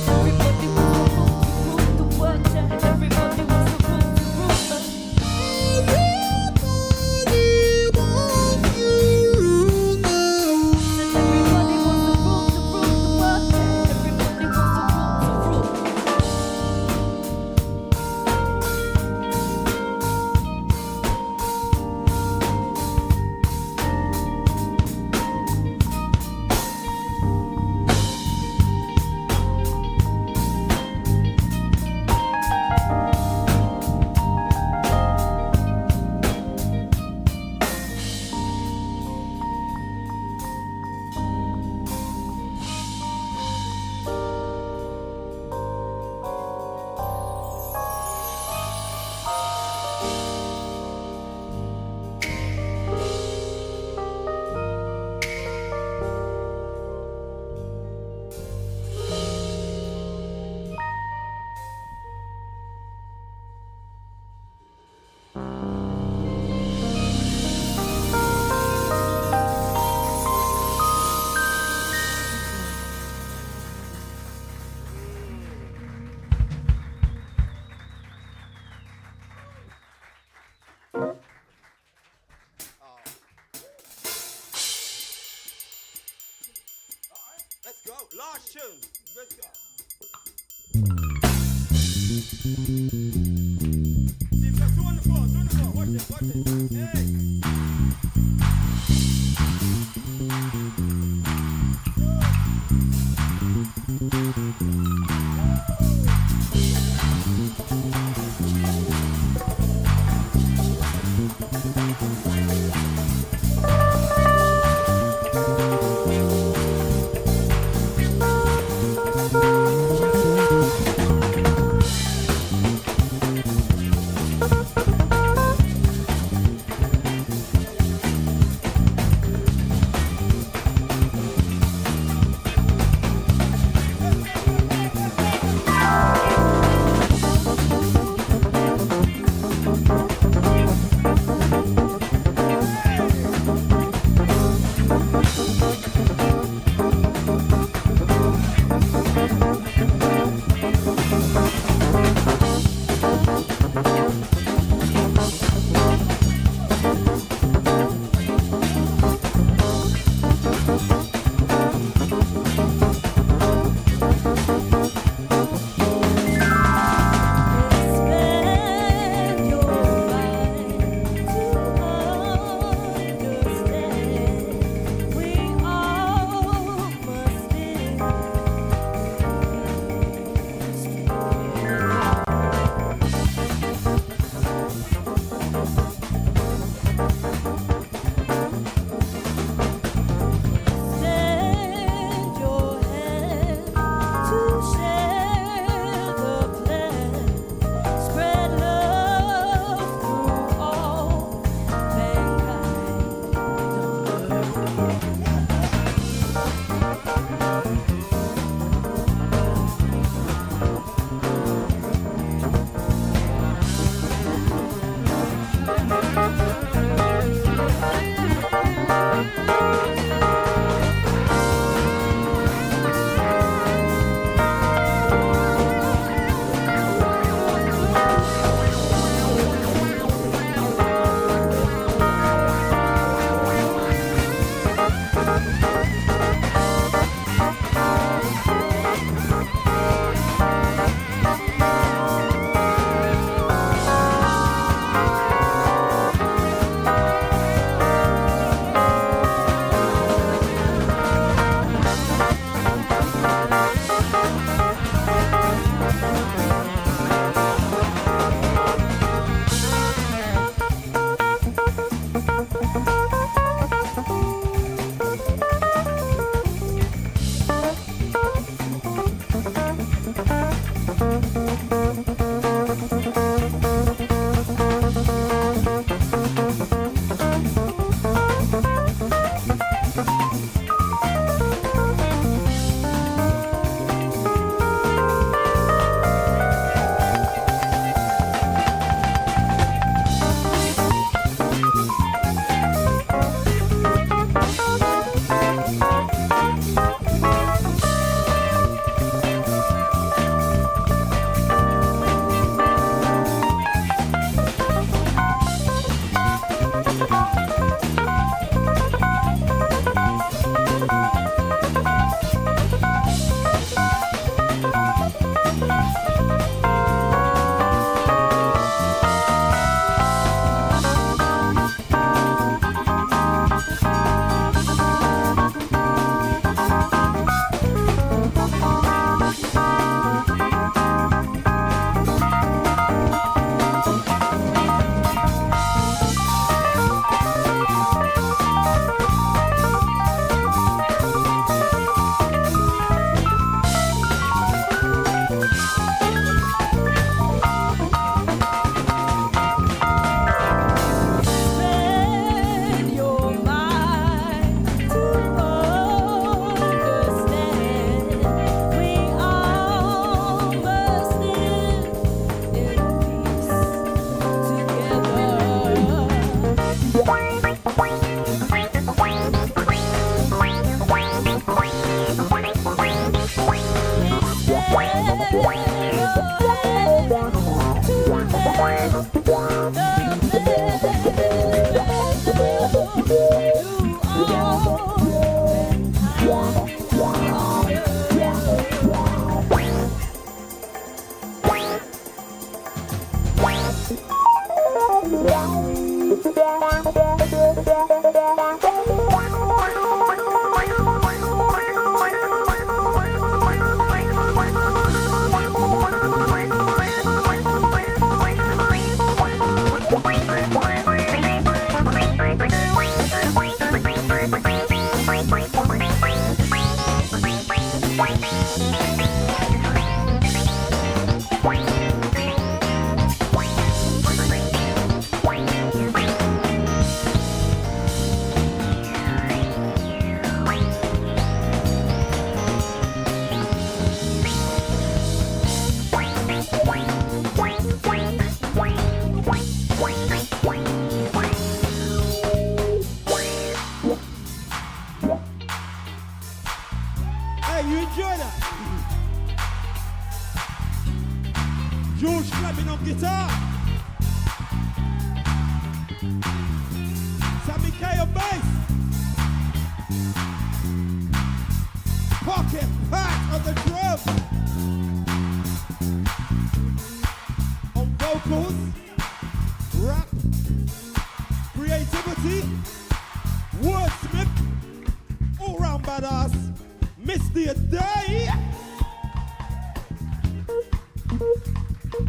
Everybody wants to rule the world. Yeah, everybody wants to rule. Everybody wants to rule the world. Yeah, everybody wants to rule. Let's go. Last tune. Let's go. Two on the floor. Watch this. Hey.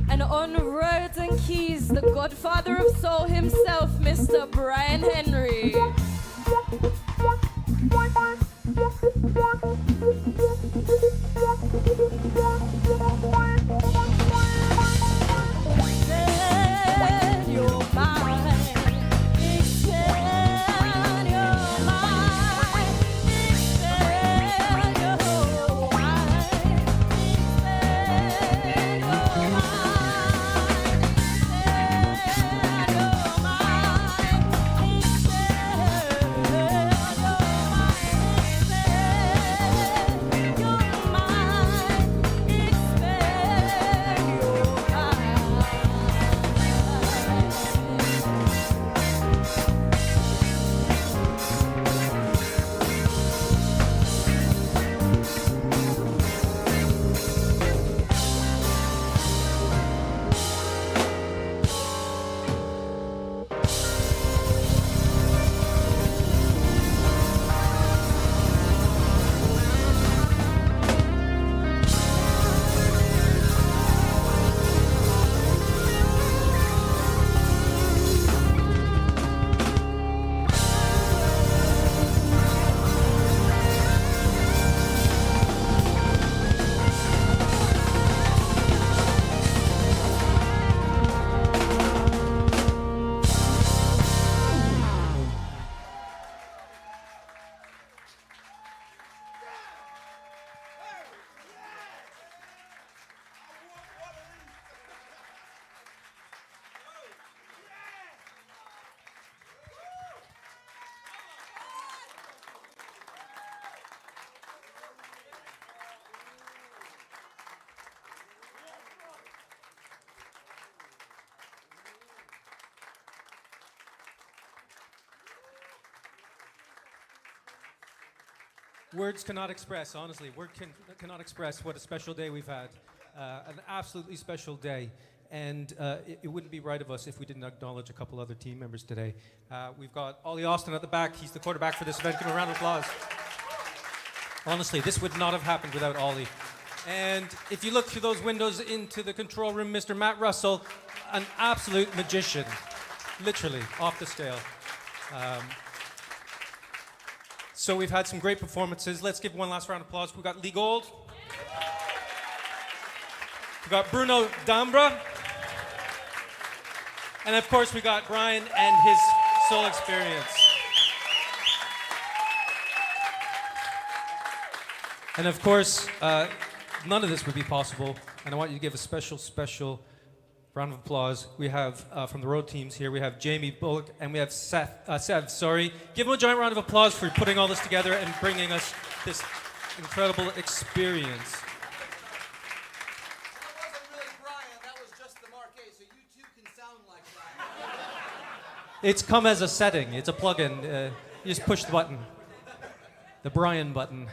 And on Rhodes and keys, the godfather of soul himself, Mr. Brian Henry. Extend your mind. Extend your mind. Extend your mind. Extend your mind. Words cannot express, honestly, cannot express what a special day we've had. An absolutely special day. And it wouldn't be right of us if we didn't acknowledge a couple other team members today. We've got Ollie Austin at the back. He's the quarterback for this event. Give him a round of applause. Honestly, this would not have happened without Ollie. And if you look through those windows into the control room, Mr. Matt Russell, an absolute magician. Literally, off the scale. So we've had some great performances. Let's give one last round of applause. We've got Lee Gold. We've got Bruno Dambra. And of course, we got Brian and his soul experience. And of course, none of this would be possible. And I want you to give a special, special round of applause. We have, from the road teams here, we have Jamie Bullock and we have Sev, sorry. Give him a giant round of applause for putting all this together and bringing us this incredible experience. It's come as a setting. It's a plugin. You just push the button. The Brian button.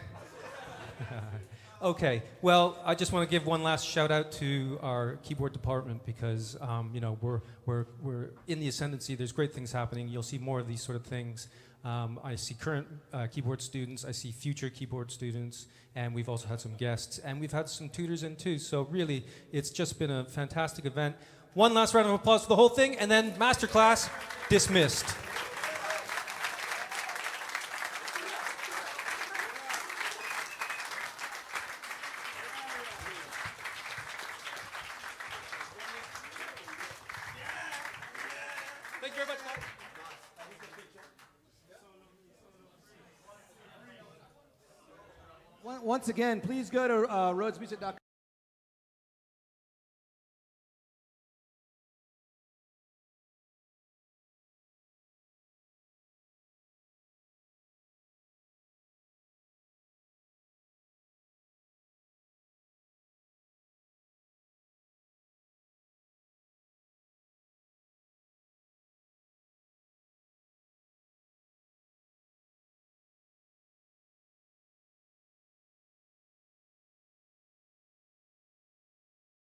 Okay. Well, I just want to give one last shout out to our keyboard department because you know we're in the ascendancy. There's great things happening. You'll see more of these sort of things. I see current keyboard students. I see future keyboard students, and we've also had some guests, and we've had some tutors in too. So really, it's just been a fantastic event. One last round of applause for the whole thing, and then Masterclass dismissed. Thank you very much, Matt. Once again, please go to rhodesmusic.com.